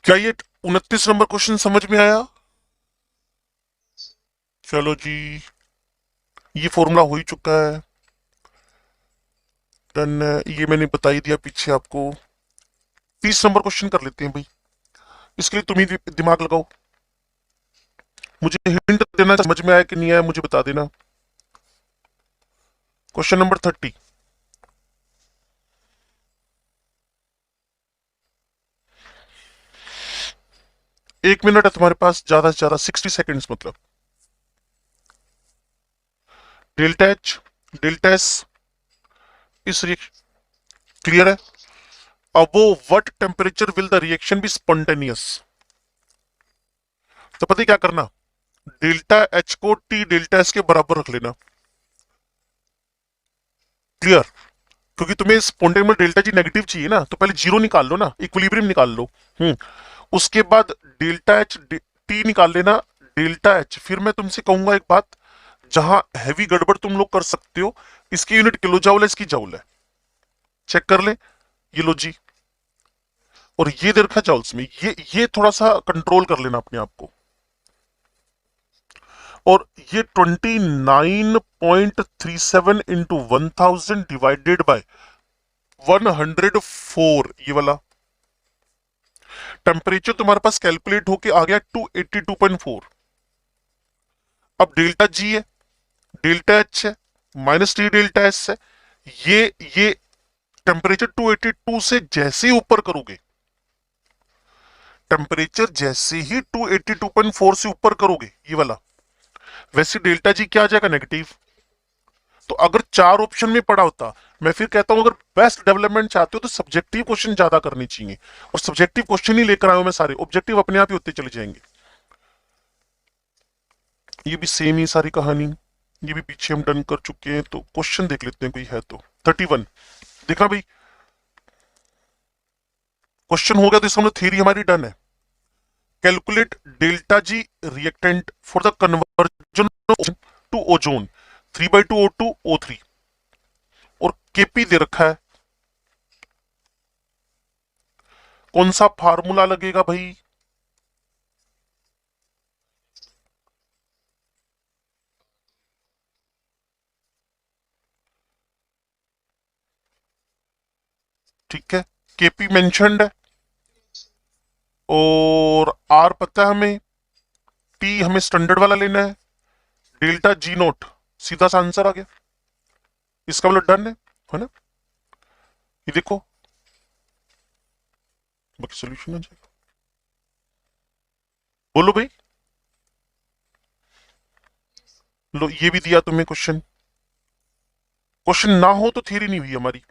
क्या ये 29 नंबर क्वेश्चन समझ में आया? चलो जी, ये फॉर्मूला हो ही चुका है, डन। ये मैंने बता ही दिया पीछे आपको। 30 नंबर क्वेश्चन कर लेते हैं भाई। इसके लिए तुम ही दिमाग लगाओ, मुझे हिंट देना, समझ में आया कि नहीं आया मुझे बता देना। Question number 30। एक मिनट है तुम्हारे पास, ज्यादा से ज्यादा 60 सेकेंड्स मतलब। डेल्टा एच, डेल्टा एस, इस रिएक्शन, क्लियर है। अब वो what temperature will the reaction be spontaneous, तो पता है क्या करना, डेल्टा एच को टी डेल्टा एस के बराबर रख लेना, क्लियर। क्योंकि तुम्हें स्पॉन्टेनियस में डेल्टा जी नेगेटिव चाहिए ना, तो पहले जीरो निकाल लो ना, इक्विलिब्रियम निकाल लो। उसके बाद डेल्टा एच टी निकाल लेना, डेल्टा एच। फिर मैं तुमसे कहूंगा एक बात, जहां हैवी गड़बड़ तुम लोग कर सकते हो, इसकी यूनिट किलो जाउल है, इसकी जाउल है, चेक कर ले। ये लो जी, और ये दे रखा जाउल्स में, ये थोड़ा सा कंट्रोल कर लेना अपने आप को। और ये 29.37 इंटू 1000 डिवाइडेड बाय 104, ये वाला टेम्परेचर तुम्हारे पास कैलकुलेट होके आ गया 282.4। अब डेल्टा जी है, डेल्टा एच है, माइनस टी डेल्टा एस है। ये ये टेम्परेचर 282 से जैसे ही ऊपर करोगे, टेम्परेचर जैसे ही 282.4 से ऊपर करोगे ये वाला, वैसे डेल्टा जी क्या आ जाएगा, नेगेटिव। तो अगर चार ऑप्शन में पड़ा होता, मैं फिर कहता हूं अगर बेस्ट डेवलपमेंट चाहते हो तो सब्जेक्टिव क्वेश्चन ज्यादा करने चाहिए, और सब्जेक्टिव क्वेश्चन ही लेकर आया हूं मैं सारे, ऑब्जेक्टिव अपने आप ही होते चले जाएंगे। ये भी सेम ही सारी कहानी, ये भी पीछे हम डन कर चुके हैं। तो क्वेश्चन देख लेते हैं कोई है तो। 31, देखना भाई, क्वेश्चन हो गया तो इसका मतलब थ्योरी हमारी डन है। Calculate delta G reactant for the conversion to ozone 3/2 O2 O3, और केपी दे रखा है। कौन सा फार्मूला लगेगा भाई? ठीक है, केपी मेंशन्ड है और आर पता है हमें, टी हमें स्टैंडर्ड वाला लेना है, डेल्टा जी नोट, सीधा सा आंसर आ गया। इसका मतलब डन है ना? ये देखो, बाकी सोल्यूशन आ जाएगा। बोलो भाई। लो, ये भी दिया तुम्हें क्वेश्चन। क्वेश्चन ना हो तो थ्योरी नहीं हुई हमारी।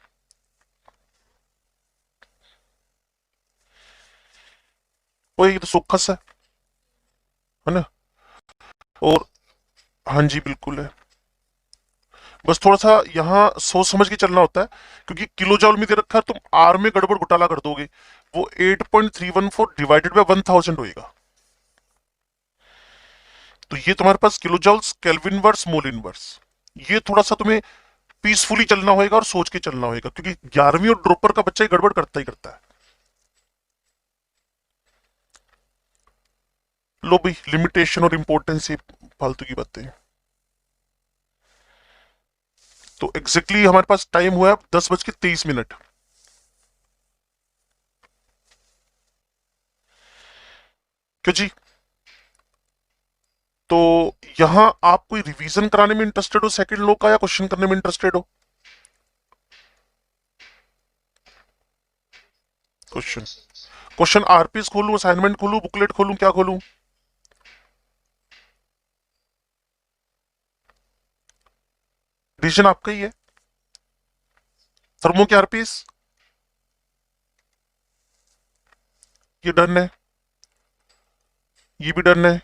वो ये तो सुखस है ना? और हाँ जी बिल्कुल है। बस थोड़ा सा यहाँ सोच समझ के चलना होता है, क्योंकि किलो जॉल में दे रखा है, तुम आर में गड़बड़ घोटाला कर दोगे। वो 8.314 डिवाइडेड बाय 1000 होएगा। तो ये तुम्हारे पास kilo joules kelvin inverse mole inverse. ये थोड़ा सा तुम्हें पीसफुली चलना होगा और सोच के चलना होगा, क्योंकि 11वीं और ड्रॉपर का बच्चा ही गड़बड़ करता ही करता है। लो भाई, लिमिटेशन और इंपॉर्टेंस, ये फालतू की बातें हैं। तो एग्जैक्टली हमारे पास टाइम हुआ है 10:23। क्यों जी? तो यहां आप कोई रिवीजन कराने में इंटरेस्टेड हो सेकंड लॉ का, या क्वेश्चन करने में इंटरेस्टेड हो? क्वेश्चन, क्वेश्चन आरपीस खोलूं, असाइनमेंट खोलूं, बुकलेट खोलूं, क्या खोलूं? डिसीजन आपका ही है। थर्मो के आरपीस, ये डन है, ये भी डन है।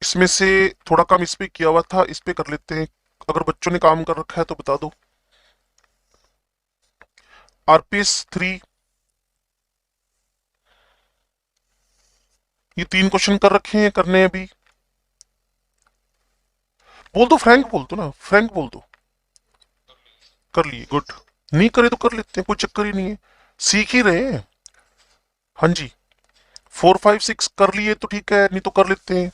इसमें से थोड़ा काम इस पे किया हुआ था, इस पे कर लेते हैं। अगर बच्चों ने काम कर रखा है तो बता दो। आरपीएस 3, ये 3 क्वेश्चन कर रखे हैं, करने हैं अभी। बोल दो, फ्रैंक बोल दो ना, फ्रैंक बोल दो। कर लिए, गुड। नहीं करे तो कर लेते हैं, कोई चक्कर ही नहीं है, सीख ही रहे हैं। हाँ जी, 4 5 6 कर लिए तो ठीक है, नहीं तो कर लेते हैं।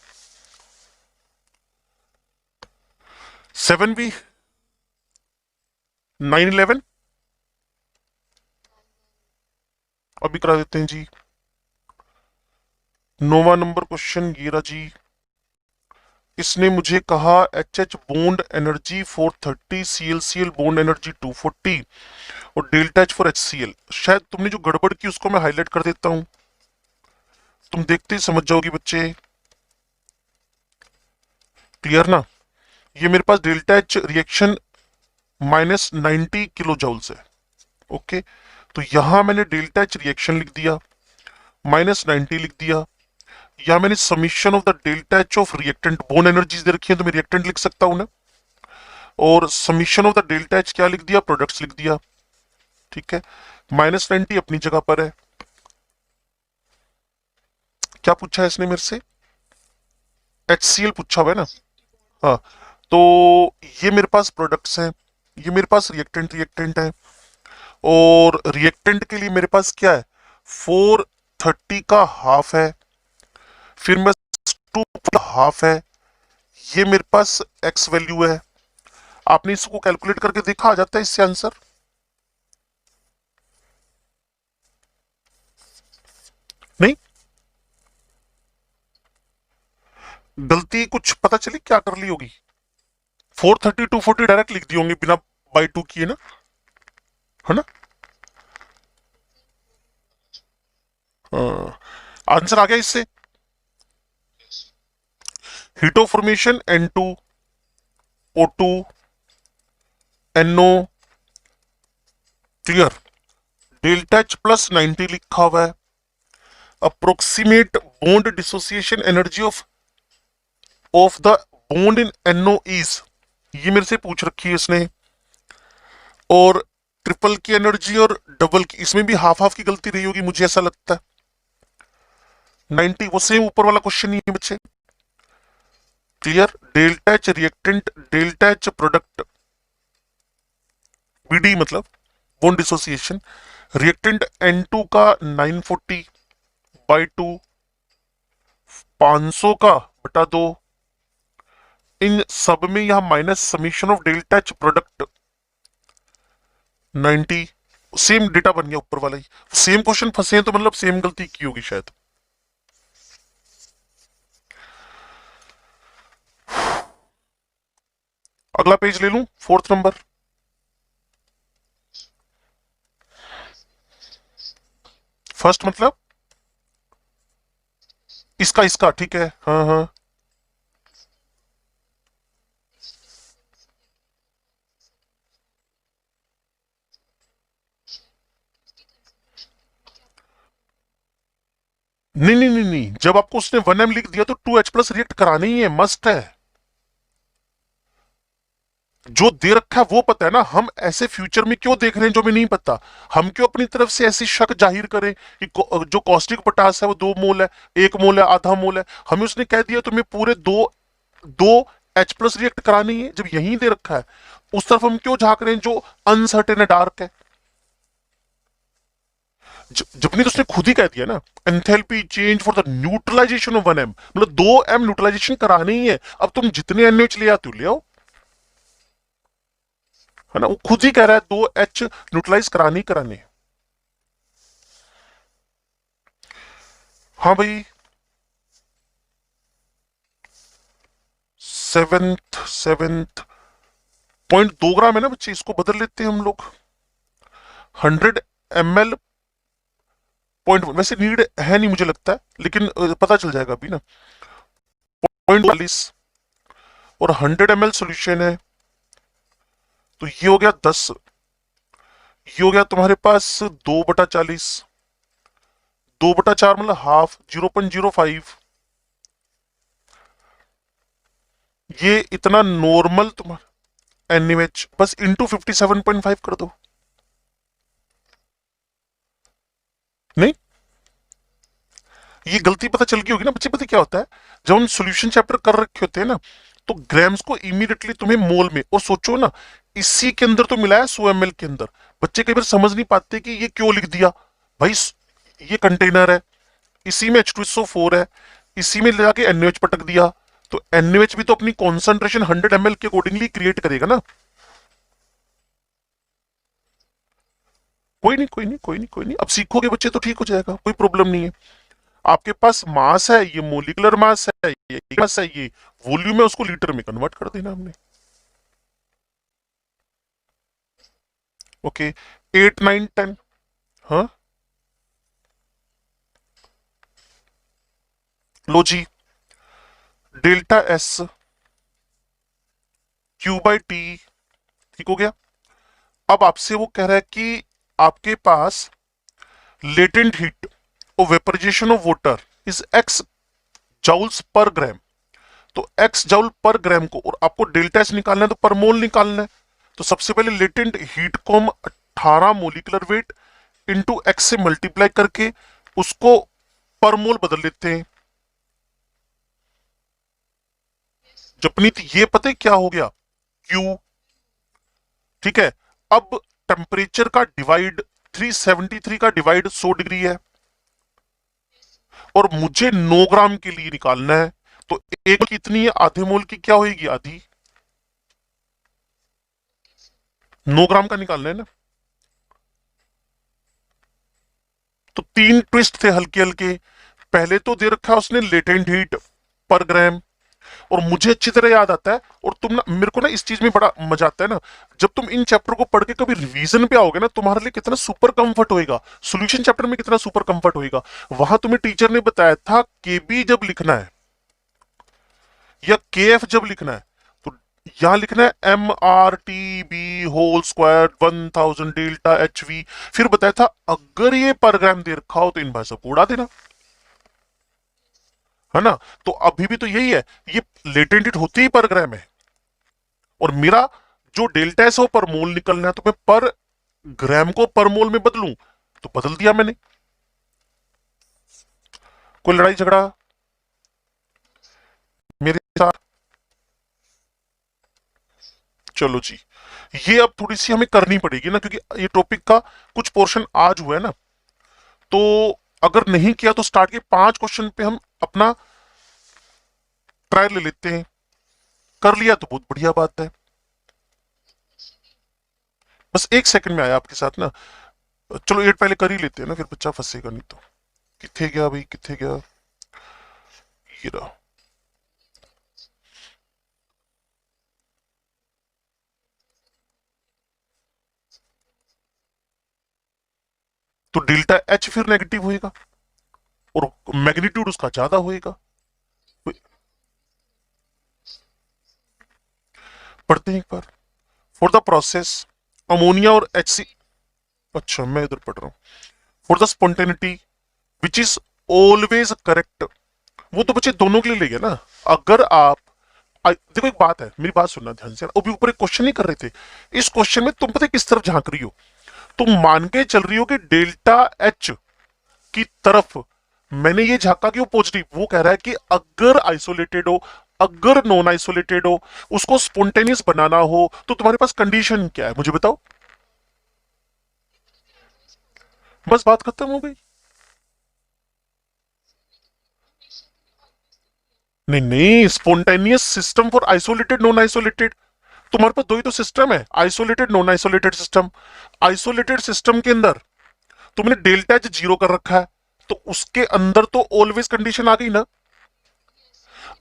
7 भी, 9 11 अभी करा देते हैं जी। 9वां नंबर क्वेश्चन ये रहा जी। इसने मुझे कहा H H bond energy 430, CL bond energy 240, और डेल्टा एच फॉर HCl। शायद तुमने जो गड़बड़ की उसको मैं हाईलाइट कर देता हूं, तुम देखते ही समझ जाओगी बच्चे। क्लियर ना? ये मेरे पास delta H reaction -90 kilo joules है। ओके, तो यहां मैंने डेल्टा एच रिएक्शन लिख दिया, -90 लिख दिया। या मैंने summation of the delta H of reactant, bond energies दे रखी है तो मैं रिएक्टेंट लिख सकता हूं ना, और summation of the delta H क्या लिख दिया, प्रोडक्ट्स लिख दिया। ठीक है, -90 अपनी जगह पर है। क्या पूछा है इसने मेरे से? HCl पूछा हुआ है ना? हाँ, तो ये मेरे पास प्रोडक्ट्स हैं, ये मेरे पास रिएक्टेंट रिएक्टेंट है, और रिएक्टेंट के लिए मेरे पास क्या है, 430 का हाफ है, फिर मैं 2 हाफ है, ये मेरे पास एक्स वैल्यू है। आपने इसको कैलकुलेट करके देखा, आ जाता है इससे आंसर। नहीं, गलती कुछ पता चली क्या कर ली होगी? 430 240 डायरेक्ट लिख दी होंगी बिना बाई 2 किए ना, है ना? आंसर आ गया इससे। Heat of formation N2O2NO, clear. Delta H +90 लिखा हुआ है। Approximate bond dissociation energy of the bond in NO is, ये मेरे से पूछ रखी है इसने। और ट्रिपल की एनर्जी और डबल की, इसमें भी हाफ हाफ की गलती रही होगी, मुझे ऐसा लगता है। 90 वो सेम ऊपर वाला क्वेश्चन ही है बच्चे। Clear? Delta H reactant, delta H product, BD मतलब बॉन्ड डिसोसिएशन। रिएक्टेंट N2 का 940/2, 500 का बटा 2, इन सब में यहां minus summation of delta H product 90। Same data बन गया ऊपर वाला ही। सेम क्वेश्चन फंसे हैं तो मतलब सेम गलती की होगी शायद। अगला पेज ले लूं, 4th नंबर। फर्स्ट मतलब इसका इसका ठीक है, हाँ हाँ। नहीं नहीं नहीं नहीं, जब आपको उसने 1m लिख दिया तो 2H+ रिएक्ट कराना ही है, मस्ट है। जो दे रखा है वो पता है ना, हम ऐसे फ्यूचर में क्यों देख रहे हैं जो हमें नहीं पता। हम क्यों अपनी तरफ से ऐसी शक जाहिर करें कि जो कॉस्टिक पोटास है वो 2 मोल है, 1 मोल है, आधा मोल है। हमें उसने कह दिया तुम्हें पूरे दो दो H+ रिएक्ट करानी है, जब यहीं दे रखा है। उस तरफ हम क्यों झांक रहे हैं जो अनसर्टेन है, डार्क है। जब नहीं तो उसने खुद ही कह दिया ना, enthalpy change for the neutralisation of 1m, मतलब 2m न्यूट्रलाइजेशन करानी ही है। अब तुम जितने NH ले आते हो ले आओ, है ना। वो खुद ही कह रहा है 2H न्यूट्रलाइज करानी करानी है। हाँ भाई, 7th 0.2 ग्राम है ना बच्चे, इसको बदल लेते हैं हम लोग। 100 ml पॉइंट, वैसे नीड है नहीं मुझे लगता है, लेकिन पता चल जाएगा अभी ना। 0.40 और 100 ml सोल्यूशन है, तो ये हो गया 10। ये हो गया तुम्हारे पास 2/40, 2/4 मतलब हाफ, 0.05। ये इतना नॉर्मल तुम्हारा NaOH, बस इंटू 57.5 कर दो। नहीं, ये गलती पता चल गई होगी ना बच्चे। पता क्या होता है, जब हम सॉल्यूशन चैप्टर कर रखे होते हैं ना, तो ग्राम्स को इमीडिएटली तुम्हें मोल में, और सोचो ना इसी के अंदर तो मिला है 100 ml के अंदर। बच्चे कई बार समझ नहीं पाते कि ये क्यों लिख दिया भाई। ये कंटेनर है, इसी में H2SO4 है, इसी में ले जाके NaOH पटक दिया, तो NaOH भी तो अपनी कॉन्सेंट्रेशन 100 ml के अकॉर्डिंगली क्रिएट करेगा ना। कोई नहीं कोई नहीं कोई नहीं कोई नहीं, अब सीखोगे बच्चे तो ठीक हो जाएगा, कोई प्रॉब्लम नहीं है। आपके पास मास है, ये मोलिकुलर मास है, ये मास है, ये वॉल्यूम है, उसको लीटर में कन्वर्ट कर देना हमने। ओके, 8 9 10। हाँ, लो जी, डेल्टा एस Q/T, ठीक हो गया। अब आपसे वो कह रहा है कि आपके पास लेटेंट हीट और vaporisation of water is x joules per gram. तो x जाउल पर ग्राम को, और आपको डेल्टा एस निकालना है तो पर मोल निकालना है। तो सबसे पहले लेटेंट हीट को हम 18 मोलिकुलर वेट इंटू एक्स से मल्टीप्लाई करके उसको पर मोल बदल लेते हैं। जपनीत ये पता है क्या हो गया, Q। ठीक है, अब टेम्परेचर का डिवाइड, 373 का डिवाइड 100 डिग्री है, और मुझे 9 ग्राम के लिए निकालना है। तो एक कितनी है, आधे मोल की क्या होगी, आधी। 9 ग्राम का निकालना है ना। तो 3 ट्विस्ट थे हल्के हल्के। पहले तो दे रखा है उसने लेटेंट हीट पर ग्राम, और मुझे अच्छी तरह याद आता है, और तुम ना, मेरे को ना इस चीज में बड़ा मजा आता है ना, जब तुम इन चैप्टर को पढ़ के कभी रिवीजन पे आओगे ना, तुम्हारे लिए कितना सुपर कंफर्ट होएगा। सॉल्यूशन चैप्टर में कितना सुपर कंफर्ट होएगा। वहां तुम्हें टीचर ने बताया था केबी जब लिखना है या KF जब लिखना है, तो यहां लिखना है MRTB² 1000 डेल्टा HV। फिर बताया था अगर ये पर ग्राम दे रखा हो तो इन भाषा को उड़ा देना, है ना। तो अभी भी तो यही है, ये लेटेंट हीट होती ही पर ग्राम है, और मेरा जो डेल्टा एस हो पर मोल निकलना है, तो मैं पर ग्राम को पर मोल में बदलूं, तो बदल दिया मैंने। कोई लड़ाई झगड़ा मेरे साथ? चलो जी, ये अब थोड़ी सी हमें करनी पड़ेगी ना, क्योंकि ये टॉपिक का कुछ पोर्शन आज हुआ है ना, तो अगर नहीं किया तो स्टार्ट के 5 क्वेश्चन पे हम अपना ट्रायल ले लेते हैं। कर लिया तो बहुत बढ़िया बात है। बस 1 सेकंड में आया आपके साथ ना। चलो 8 पहले कर ही लेते हैं ना, फिर बच्चा फंसेगा नहीं तो। किथे गया भाई, किथे गया? ये रहा। तो डेल्टा एच फिर नेगेटिव होएगा और मैग्नीट्यूड उसका ज्यादा होएगा। पढ़ते हैं एक बार। फॉर द प्रोसेस अमोनिया और एच सी, अच्छा मैं इधर पढ़ रहा हूँ। For the spontaneity which is always correct, वो तो बच्चे दोनों के लिए ले गया ना। अगर आप देखो एक बात है, मेरी बात सुनना ध्यान से। अभी ऊपर एक क्वेश्चन नहीं कर रहे थे, इस क्वेश्चन में तुम पता है किस तरफ झांक रही हो? तुम मान के चल रही हो कि डेल्टा एच की तरफ मैंने ये झांका कि वो पॉजिटिव। वो कह रहा है कि अगर आइसोलेटेड हो, अगर नॉन आइसोलेटेड हो, उसको स्पॉन्टेनियस बनाना हो, तो तुम्हारे पास कंडीशन क्या है मुझे बताओ। बस बात खत्म हो गई। नहीं नहीं, spontaneous system for isolated non isolated. तुम्हारे पास दो ही तो सिस्टम है, isolated non isolated system. Isolated system के अंदर तुमने डेल्टा एच जीरो कर रखा है, तो उसके अंदर तो ऑलवेज कंडीशन आ गई ना।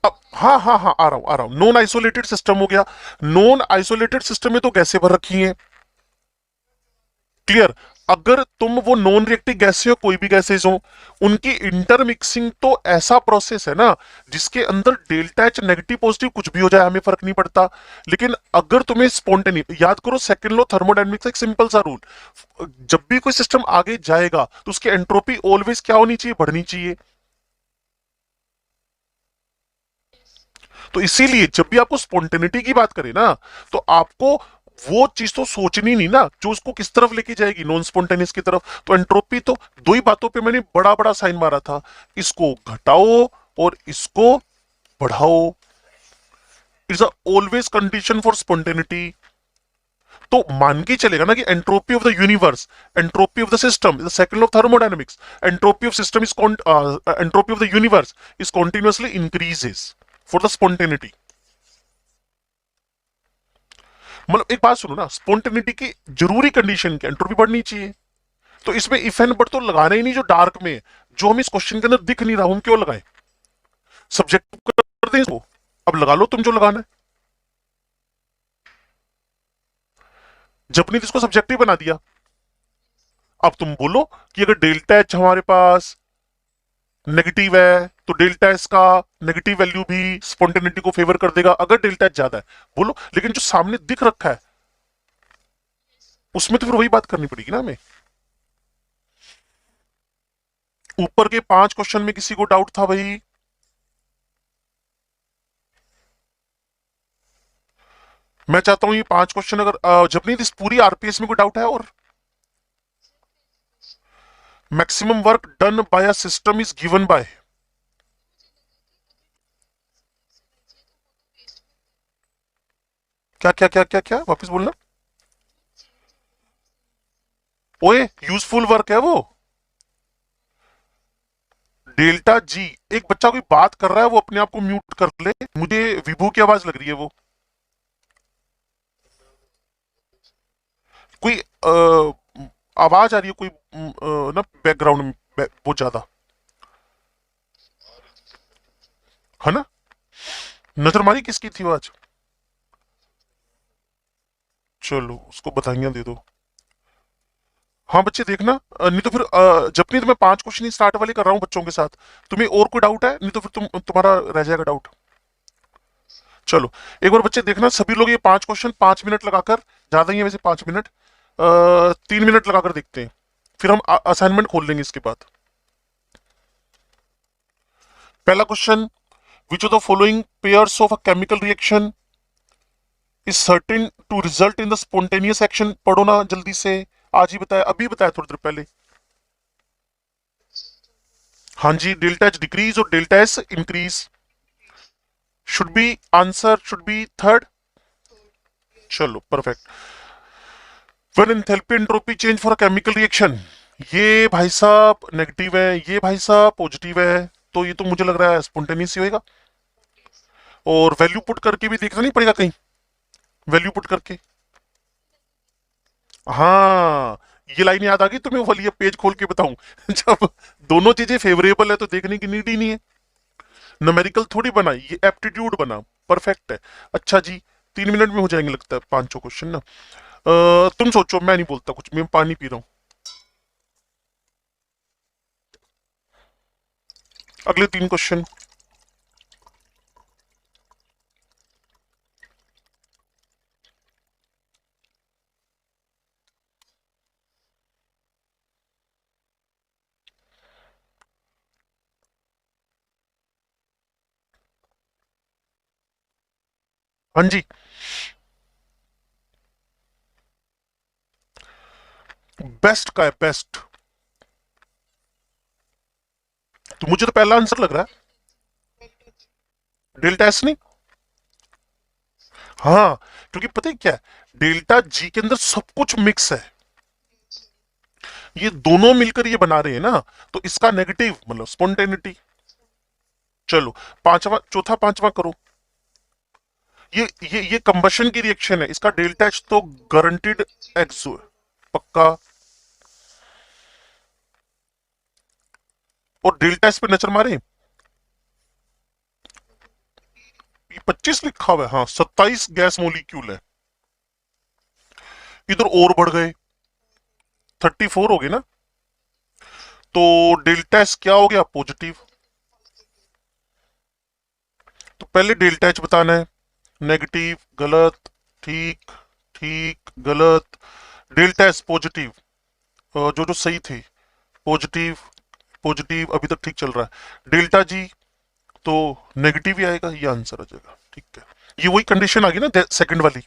अब हाँ हाँ हाँ, आ रहा हूं आ रहा हूं। नॉन आइसोलेटेड सिस्टम हो गया। नॉन आइसोलेटेड सिस्टम में तो गैसें भर रखी हैं, क्लियर। अगर तुम वो नॉन रिएक्टिव गैसें हो, कोई भी गैसेज हो, उनकी इंटरमिक्सिंग तो ऐसा प्रोसेस है ना जिसके अंदर डेल्टा एच नेगेटिव पॉजिटिव कुछ भी हो जाए हमें फर्क नहीं पड़ता। लेकिन अगर तुम्हें स्पॉन्टेनी याद करो, सेकंड लॉ थर्मोडायनेमिक्स एक सिंपल सा रूल, जब भी कोई सिस्टम आगे जाएगा तो उसकी एंट्रोपी ऑलवेज क्या होनी चाहिए? बढ़नी चाहिए। तो इसीलिए जब भी आपको स्पॉन्टेनिटी की बात करें ना, तो आपको वो चीज तो सोचनी नहीं ना जो उसको किस तरफ लेके जाएगी, नॉन स्पॉन्टेनियस की तरफ। तो एंट्रोपी तो दो ही बातों पे मैंने बड़ा बड़ा साइन मारा था, इसको घटाओ और इसको बढ़ाओ। It's always condition for spontaneity. तो मान के चलेगा ना कि entropy of the universe, entropy of the system is the second law of thermodynamics. Entropy of system is entropy of the universe is continuously increases for the spontaneity. मतलब एक बात सुनो ना, स्पॉन्टेनिटी की जरूरी कंडीशन क्या? एंट्रोपी बढ़नी चाहिए। तो इसमें इफ एंड बट तो लगाना ही नहीं जो डार्क में है, जो हम इस क्वेश्चन के अंदर दिख नहीं रहा, हम क्यों लगाएं? सब्जेक्टिव कर दें इसको। अब लगा लो तुम जो लगाना है। जपनी इसको सब्जेक्टिव बना दिया। अब तुम बोलो कि अगर डेल्टा एच हमारे पास नेगेटिव है तो डेल्टा एस का नेगेटिव वैल्यू भी स्पॉन्टेनिटी को फेवर कर देगा अगर डेल्टा एच ज्यादा है। बोलो, लेकिन जो सामने दिख रखा है उसमें तो फिर वही बात करनी पड़ेगी ना हमें। ऊपर के 5 क्वेश्चन में किसी को डाउट था भाई? मैं चाहता हूं ये 5 क्वेश्चन अगर जब नहीं इस पूरी आरपीएस में कोई डाउट है? और maximum work done by a system is given by, क्या क्या क्या क्या क्या वापस बोलना। ओए, यूजफुल वर्क है वो। Delta G. एक बच्चा कोई बात कर रहा है, वो अपने आप को म्यूट कर ले, मुझे विभू की आवाज लग रही है वो। कोई आवाज आ रही है कोई ना बैकग्राउंड में बहुत ज्यादा, है ना? नजर मारी किसकी थी वो आज? चलो उसको बधाइयां दे दो। हाँ बच्चे देखना, नहीं तो फिर जब नहीं तो मैं 5 क्वेश्चन ही स्टार्ट वाले कर रहा हूँ बच्चों के साथ। तुम्हें और कोई डाउट है? नहीं तो फिर तुम्हारा रह जाएगा डाउट। चलो एक बार बच्चे देखना, सभी लोग ये 5 क्वेश्चन 5 मिनट लगाकर, ज्यादा ही है वैसे 5 मिनट, 3 मिनट लगाकर देखते हैं, फिर हम असाइनमेंट खोल लेंगे इसके बाद। पहला question, which of the following pairs of a chemical reaction is certain to result in the spontaneous action. पढ़ो ना जल्दी से, आज ही बताया, अभी बताया थोड़ी देर पहले। हाँ जी, डेल्टा एच डिक्रीज और delta S increase. Should be answer, should be third. चलो perfect. When enthalpy entropy change for a chemical reaction, ये भाई साहब नेगेटिव है, ये भाई साहब पॉजिटिव है, तो ये तो मुझे लग रहा है स्पॉन्टेनियस ही होएगा। और वैल्यू पुट करके भी देखना नहीं पड़ेगा कहीं, वैल्यू पुट करके। हाँ, ये लाइन याद आ गई तुम्हें वाली, ये पेज खोल के बताऊं जब दोनों चीजें फेवरेबल है तो देखने की नीड ही नहीं है। न्यूमेरिकल थोड़ी बना, ये एप्टीट्यूड बना। परफेक्ट है। अच्छा जी, 3 मिनट में हो जाएंगे लगता है पांचों क्वेश्चन ना। तुम सोचो, मैं नहीं बोलता कुछ, मैं पानी पी रहा हूँ। अगले 3 क्वेश्चन। हाँ जी, बेस्ट का है बेस्ट। तो मुझे तो पहला आंसर लग रहा है डेल्टा एस नहीं। हाँ, क्योंकि पता है क्या है, डेल्टा जी के अंदर सब कुछ मिक्स है, ये दोनों मिलकर ये बना रहे हैं ना, तो इसका नेगेटिव मतलब स्पॉन्टेनिटी। चलो पांचवा, चौथा पांचवा करो। ये कंबशन की रिएक्शन है, इसका डेल्टा एच तो गारंटीड एक्सो है, पक्का। और डेल्टा एस पे नजर मारे, ये 25 लिखा हुआ है, हाँ 27 गैस मोलिक्यूल है। इधर और बढ़ गए, 34 हो गए ना, तो डेल्टा एस क्या हो गया, पॉजिटिव। तो पहले डेल्टा एच बताना है, नेगेटिव, गलत, ठीक, ठीक, गलत। डेल्टा एस पॉजिटिव, जो जो सही थे, पॉजिटिव, पॉजिटिव अभी तक ठीक चल रहा है। डेल्टा जी तो नेगेटिव ही आएगा, ये आंसर आ जाएगा, ठीक है। ये वही कंडीशन आ गई ना सेकंड वाली।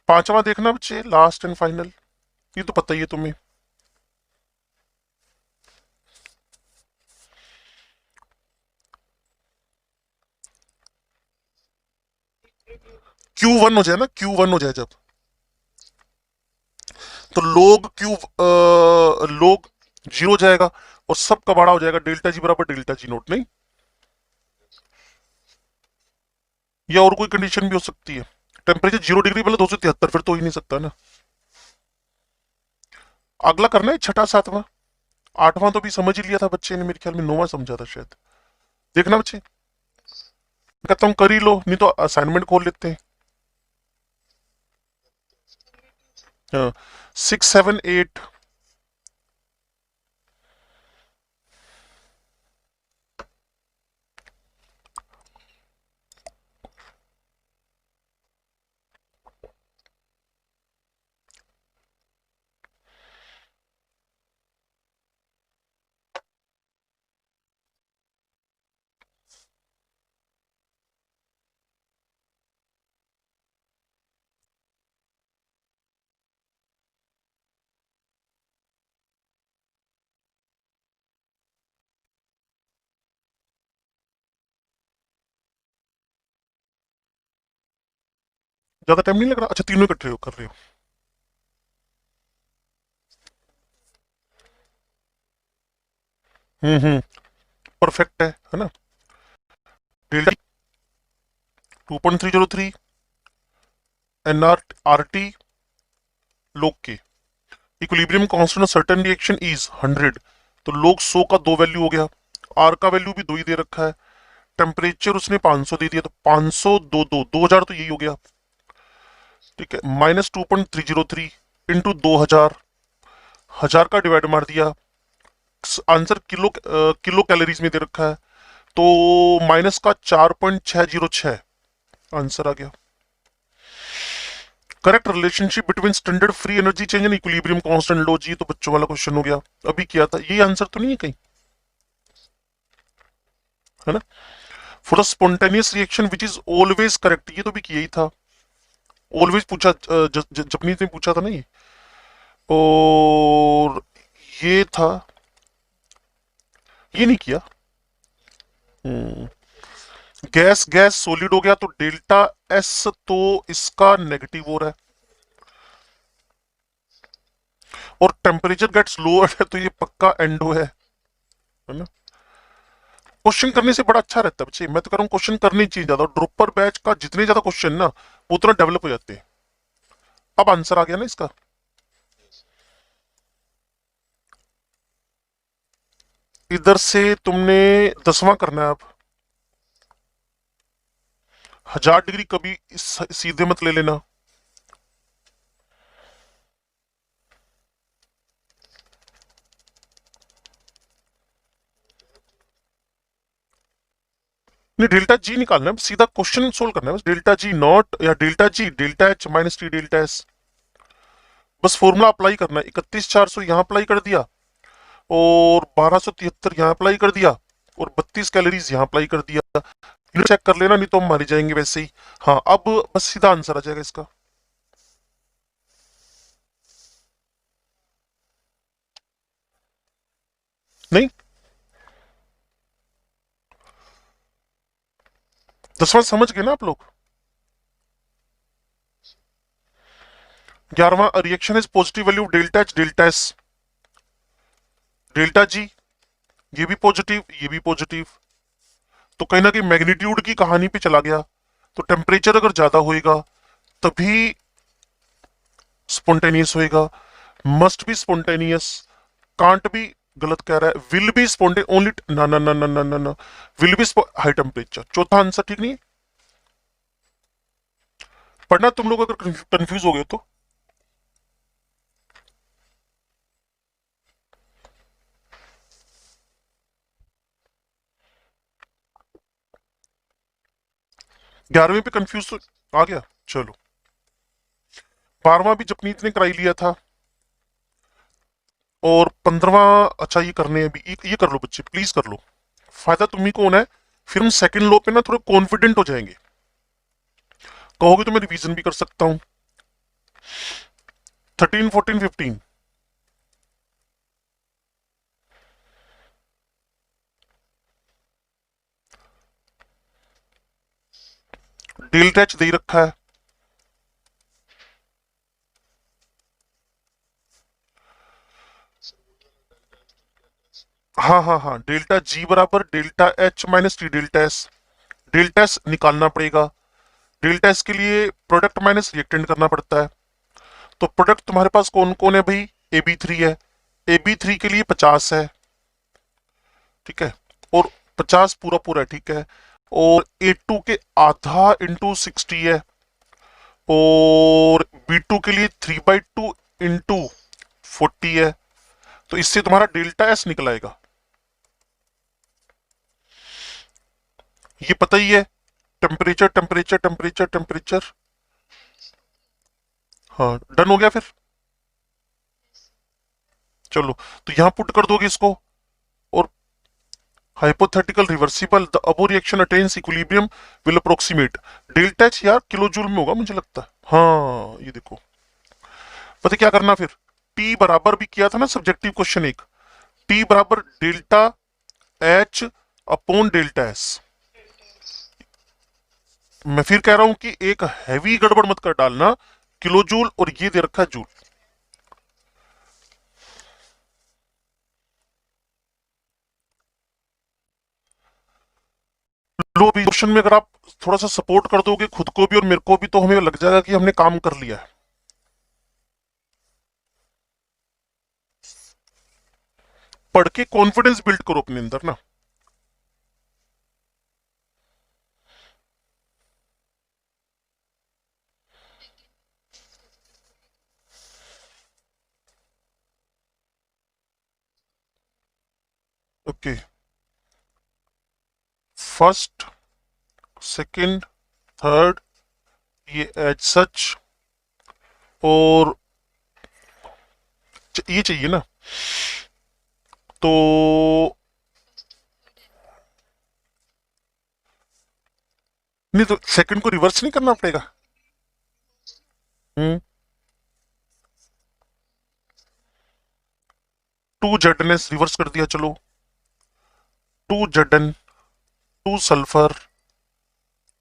पांचवा देखना बच्चे, लास्ट एंड फाइनल, ये तो पता ही है तुम्हें। Q1 हो जाए ना, Q1 हो जाए जब, तो लोग जीरो जाएगा और सबका बड़ा हो जाएगा, डेल्टा जी बराबर डेल्टा जी नोट, नहीं? या और कोई कंडीशन भी हो सकती है। टेम्परेचर 0 डिग्री पहले 273, फिर तो ही नहीं सकता ना। अगला करना है छठा सातवां। आठवां तो भी समझ ही लिया था बच्चे ने, मेरे ख्याल में नौवां समझा था शायद। देखना बच्चे, कहता हूँ कर ही लो, नहीं तो असाइनमेंट खोल लेते हैं। हाँ, 6 7 8। ज्यादा टाइम नहीं लग रहा, अच्छा तीनों इकट्ठे कर रहे हो। हम्म, परफेक्ट है ना। डेल्टा 2.303, एनआर आरटी लोग के, equilibrium constant of certain reaction is 100, तो लोग 100 का दो वैल्यू हो गया, आर का वैल्यू भी दो ही दे रखा है, टेम्परेचर उसने 500 दे दिया, तो 500 दो दो 2000, तो यही हो गया, ठीक है। -2.303 इंटू 2000, हजार का डिवाइड मार दिया, आंसर किलो कैलोरीज में दे रखा है, तो माइनस का 4.606 आंसर आ गया। Correct relationship between standard free energy change and equilibrium constant, लो जी, तो बच्चों वाला क्वेश्चन हो गया, अभी किया था, ये आंसर तो नहीं है कहीं, है ना। For the spontaneous reaction which is always correct, ये तो भी किया ही था, ऑलवेज पूछा, जपनीज ने पूछा था ना ये। और ये था, ये नहीं किया। गैस गैस सॉलिड हो गया तो डेल्टा एस तो इसका नेगेटिव हो रहा है, और टेम्परेचर गेट्स लोअर है तो ये पक्का एंडो है ना। क्वेश्चन करने से बड़ा अच्छा रहता है बच्चे, मैं तो कह रहा हूँ क्वेश्चन करने चाहिए ज्यादा, ड्रॉपर बैच का जितने ज्यादा क्वेश्चन ना वो उतना डेवलप हो जाते हैं। अब आंसर आ गया ना इसका। इधर से तुमने 10वां करना है अब। 1000 डिग्री कभी सीधे मत ले लेना। नहीं, डेल्टा जी निकालना है, सीधा क्वेश्चन सोल्व करना है बस। डेल्टा जी नॉट या delta G delta H minus T delta S, बस फॉर्मूला अप्लाई करना है। 31,400 यहाँ अप्लाई कर दिया, और 1273 यहाँ अप्लाई कर दिया, और 32 कैलोरीज यहाँ अप्लाई कर दिया। चेक कर लेना, नहीं तो हम मारे जाएंगे वैसे ही। हाँ, अब बस सीधा आंसर आ जाएगा इसका। नहीं, 10वां समझ गए ना आप लोग। 11वां, reaction is positive value delta H delta S, delta G ये भी पॉजिटिव ये भी पॉजिटिव, तो कहीं ना कहीं मैग्नीट्यूड की कहानी पे चला गया। तो टेम्परेचर अगर ज्यादा होएगा तभी स्पॉन्टेनियस होएगा, must be spontaneous, can't be, गलत कह रहा है, विल बी स्पॉन्टे ओनली, ना ना ना ना ना ना ना, विल बी हाई टेम्परेचर, चौथा आंसर ठीक नहीं है। पढ़ना तुम लोग अगर कंफ्यूज हो गए तो। 11वीं पे कंफ्यूज तो आ गया। चलो, 12वां भी जपनीत ने कराई लिया था, और 15वां, अच्छा ये करने हैं अभी, ये कर लो बच्चे, प्लीज कर लो, फायदा तुम्ही को होना है। फिर हम सेकंड लो पे ना थोड़े कॉन्फिडेंट हो जाएंगे, कहोगे तो मैं रिवीजन भी कर सकता हूँ। 13, 14, 15, डेल्टा एच दे रखा है। हाँ हाँ हाँ, डेल्टा जी बराबर delta H minus T delta S, delta S निकालना पड़ेगा। डेल्टा एस के लिए प्रोडक्ट माइनस रिएक्टेंट करना पड़ता है। तो प्रोडक्ट तुम्हारे पास कौन कौन है भाई, AB3 है, AB3 के लिए 50 है, ठीक है, और 50 पूरा पूरा है, ठीक है, और A2 के आधा इंटू 60 है, और B2 के लिए 3/2 इंटू 40 है। तो इससे तुम्हारा डेल्टा एस निकल आएगा, ये पता ही है, टेम्परेचर टेम्परेचर टेम्परेचर टेम्परेचर। हाँ, डन हो गया फिर। चलो, तो यहां पुट कर दोगे इसको, और hypothetical reversible the above reaction attains equilibrium will approximate, delta H यार किलो जूल में होगा मुझे लगता है। हाँ, ये देखो, पता क्या करना फिर, टी बराबर भी किया था ना सब्जेक्टिव क्वेश्चन एक, टी बराबर delta H upon delta S. मैं फिर कह रहा हूं कि एक हैवी गड़बड़ मत कर डालना, किलो जूल और ये दे रखा है जूल। लो भी क्वेश्चन में अगर आप थोड़ा सा सपोर्ट कर दोगे खुद को भी और मेरे को भी, तो हमें लग जाएगा कि हमने काम कर लिया है। पढ़ के कॉन्फिडेंस बिल्ड करो अपने अंदर ना। ओके, फर्स्ट, सेकंड, थर्ड, ये एज सच, और ये चाहिए ना, तो नहीं तो सेकंड को रिवर्स नहीं करना पड़ेगा? हम्म। टू जेडनेस रिवर्स कर दिया, चलो। टू जेडन, टू सल्फर।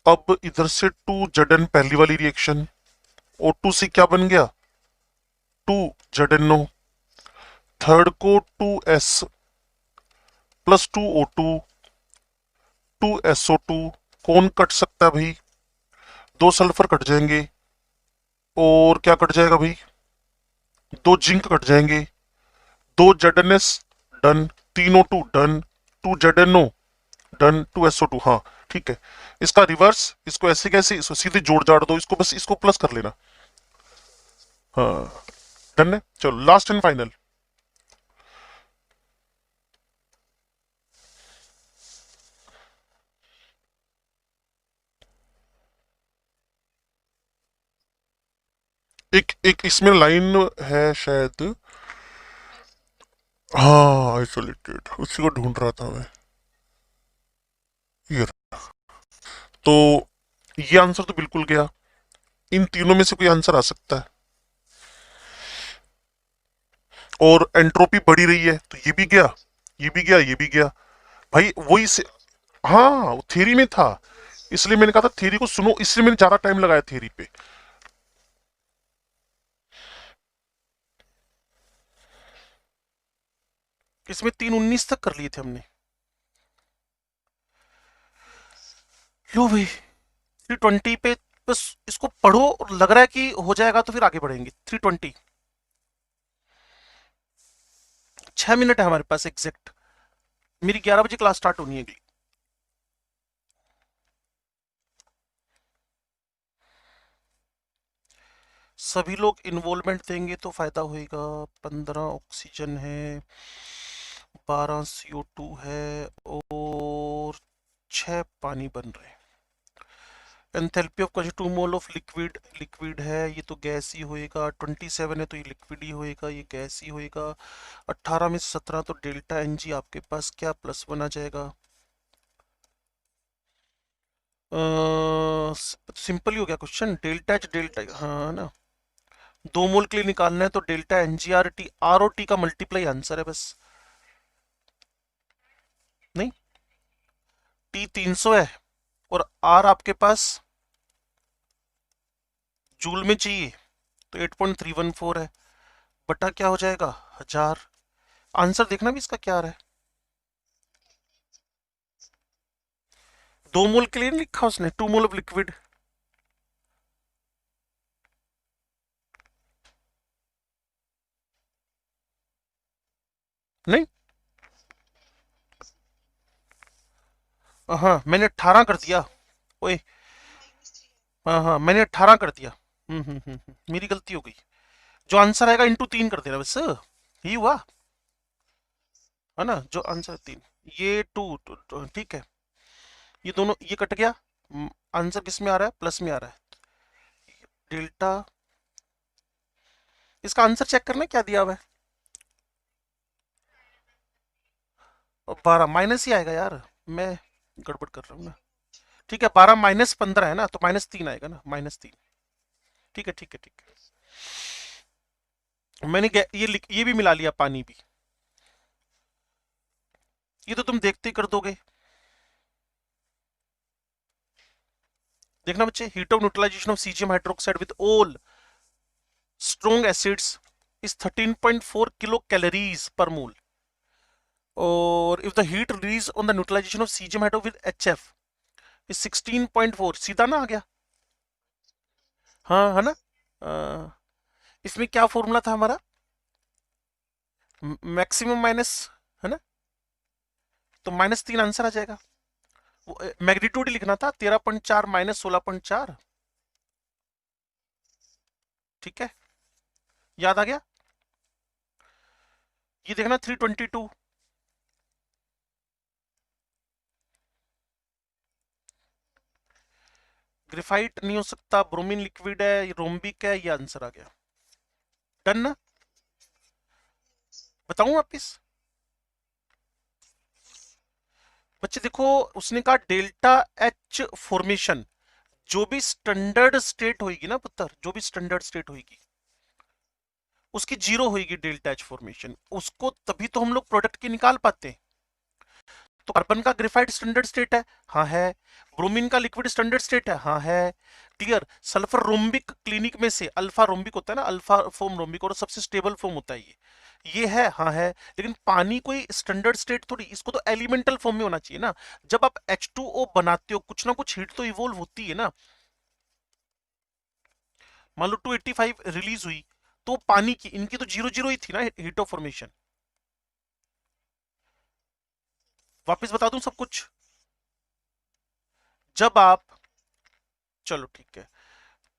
अब इधर से टू जेडन पहली वाली रिएक्शन, और टू से क्या बन गया? टू जेडनो। थर्ड को two S plus two O two, two SO two. कौन कट सकता है भाई? दो सल्फर कट जाएंगे, और क्या कट जाएगा भाई? दो जिंक कट जाएंगे, दो जेडएनएस डन, तीन O two done, two ZnO done, two SO two. हाँ ठीक है। इसका रिवर्स, इसको ऐसे कैसे, इसको सीधे जोड़ जाड़ दो, इसको बस इसको प्लस कर लेना। हाँ डन है। चलो लास्ट एंड फाइनल। एक एक इसमें लाइन है शायद। हाँ आइसोलेटेड, उसी को ढूंढ रहा था मैं। ये तो, ये आंसर तो बिल्कुल गया। इन तीनों में से कोई आंसर आ सकता है। और एंट्रोपी बढ़ी रही है, तो ये भी गया, ये भी गया, ये भी गया। भाई वही से। हाँ थ्योरी में था, इसलिए मैंने कहा था थ्योरी को सुनो, इसलिए मैंने ज्यादा टाइम लगाया थ्योरी पे। इसमें 3:19 तक कर लिए थे हमने। लो भाई 3:20 पे, बस इसको पढ़ो और लग रहा है कि हो जाएगा तो फिर आगे बढ़ेंगे। 3:20, 6 मिनट है हमारे पास एग्जैक्ट। मेरी 11 बजे क्लास स्टार्ट होनी है अगली। सभी लोग इन्वॉल्वमेंट देंगे तो फायदा होएगा। 15 ऑक्सीजन है, 12 CO2 है, और 6 पानी बन रहे हैं। Enthalpy of combustion 2 mole of liquid, liquid है ये तो गैस ही होएगा। 27 है तो ये लिक्विड ही होएगा, ये गैस ही होएगा। 18 में से 17 तो डेल्टा एन जी आपके पास क्या +1 आ जाएगा। सिंपल ही हो गया क्वेश्चन। डेल्टा एच डेल्टा, हाँ ना। 2 मोल के लिए निकालना है तो delta N G R T, R O T का मल्टीप्लाई आंसर है बस। नहीं, टी 300 है और आर आपके पास जूल में चाहिए, तो 8.314 है, बटा क्या हो जाएगा 1000। आंसर देखना भी इसका क्या आ रहा है। 2 मोल के लिए नहीं लिखा उसने, 2 मोल ऑफ लिक्विड। नहीं, हाँ मैंने 18 कर दिया। ओए, हाँ हाँ मैंने 18 कर दिया। मेरी गलती हो गई। जो आंसर आएगा इंटू 3 कर देना बस, यही हुआ है ना। जो आंसर 3, ये 2, ठीक है। ये दोनों ये कट गया। आंसर किस में आ रहा है? प्लस में आ रहा है। डेल्टा, इसका आंसर चेक करना क्या दिया हुआ है। और 12 माइनस ही आएगा यार, मैं गड़बड़ कर रहा हूँ ना। ठीक है, 12 -15 है ना, तो -3 आएगा ना, -3। ठीक है ठीक है ठीक है। मैंने ये भी मिला लिया, पानी भी। ये तो तुम देखते ही कर दोगे। देखना बच्चे, heat of neutralization of cesium hydroxide with all strong acids is 13.4 kilo calories per mole, और if the heat release on the neutralisation of cesium hydro with HF is 16.4। सीधा ना आ गया। हाँ है ना। इसमें क्या फॉर्मूला था हमारा? मैक्सिमम माइनस, है ना, तो -3 आंसर आ जाएगा। मैग्नीट्यूड लिखना था, 13.4 -16.4। ठीक है, याद आ गया। ये देखना 322। ग्रेफाइट नहीं हो सकता, ब्रोमीन लिक्विड है, रोम्बिक है, ये आंसर आ गया। डन ना। बताऊं वापिस? बच्चे देखो, उसने कहा डेल्टा एच फॉर्मेशन, जो भी स्टैंडर्ड स्टेट होगी ना पुत्र, जो भी स्टैंडर्ड स्टेट होगी उसकी जीरो होगी डेल्टा एच फॉर्मेशन, उसको तभी तो हम लोग प्रोडक्ट की निकाल पाते हैं। तो कार्बन का ग्रेफाइट स्टैंडर्ड स्टेट है, हाँ है। ब्रोमीन का लिक्विड स्टैंडर्ड स्टेट है, हाँ है। क्लियर। सल्फर रोम्बिक क्लिनिक में से अल्फा रोम्बिक होता है ना, अल्फा फॉर्म रोम्बिक, और सबसे स्टेबल फॉर्म होता है ये है, हाँ है। लेकिन पानी कोई स्टैंडर्ड स्टेट थोड़ी, इसको तो एलिमेंटल फॉर्म में होना चाहिए ना। जब आप H2O बनाते हो कुछ ना कुछ हीट तो इवोल्व होती है ना। मान लो 285 रिलीज हुई तो पानी की, इनकी तो 0 0 ही थी ना हीट ऑफ फॉर्मेशन। वापस बता दूं सब कुछ। जब आप, चलो ठीक है,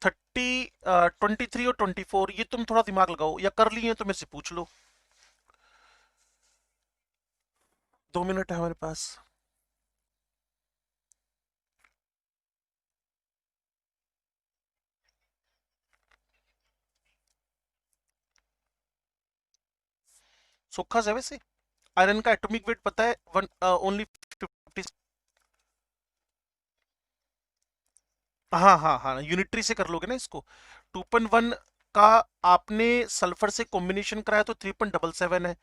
23 और 24 ये तुम थोड़ा दिमाग लगाओ, या कर लिए तो मेरे से पूछ लो। 2 मिनट है हमारे पास। सोखा है वैसे। आयरन का एटॉमिक वेट पता है, वन ओनली 50। हाँ हाँ हाँ, यूनिटरी से कर लोगे ना इसको। 2.1 का आपने सल्फर से कॉम्बिनेशन कराया तो 3.77 है।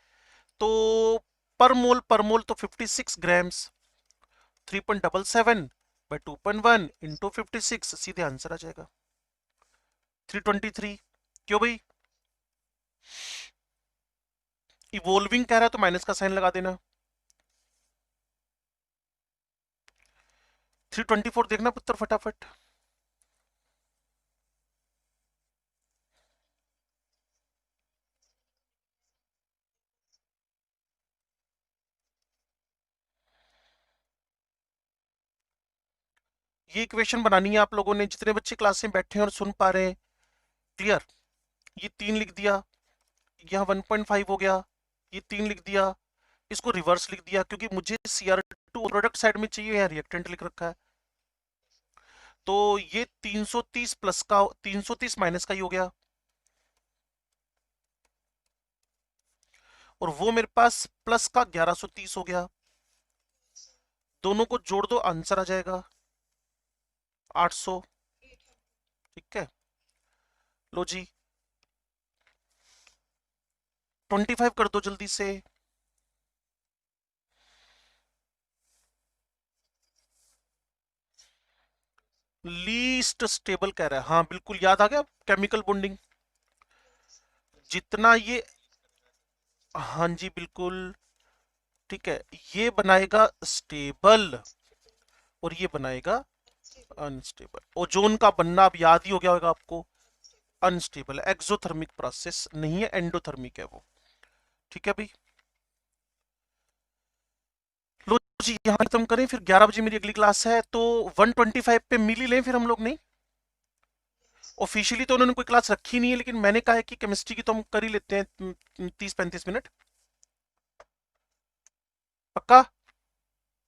तो पर मोल तो 56 ग्राम्स। 3.77 by 2.1 इंटू 56, सीधे आंसर आ जाएगा 323। क्यों भाई? इवोल्विंग कह रहा है तो माइनस का साइन लगा देना। 324 देखना पुत्र फटाफट। ये इक्वेशन बनानी है आप लोगों ने, जितने बच्चे क्लास में बैठे हैं और सुन पा रहे हैं। क्लियर। ये 3 लिख दिया, यहाँ 1.5 हो गया, ये 3 लिख दिया, इसको रिवर्स लिख दिया क्योंकि मुझे Cr2 प्रोडक्ट साइड में चाहिए, यहाँ रिएक्टेंट लिख रखा है। तो ये 330 प्लस का, 330 माइनस का ही हो गया, और वो मेरे पास प्लस का 1130 हो गया। दोनों को जोड़ दो, आंसर आ जाएगा 800। ठीक है, लो जी 25 कर दो जल्दी से। लीस्ट स्टेबल कह रहा है, हाँ बिल्कुल याद आ गया, केमिकल बॉन्डिंग। जितना ये, हाँ जी बिल्कुल, ठीक है, ये बनाएगा स्टेबल और ये बनाएगा अनस्टेबल। ओजोन का बनना अब याद ही हो गया होगा आपको, अनस्टेबल एक्सोथर्मिक प्रोसेस नहीं है, एंडोथर्मिक है वो। ठीक है भाई, लो जी यहाँ खत्म करें, फिर 11 बजे मेरी अगली क्लास है, तो 125 पे मिल ही लें फिर हम लोग। नहीं, ऑफिशियली तो उन्होंने कोई क्लास रखी नहीं है, लेकिन मैंने कहा है कि केमिस्ट्री की तो हम कर ही लेते हैं 30-35 मिनट। पक्का?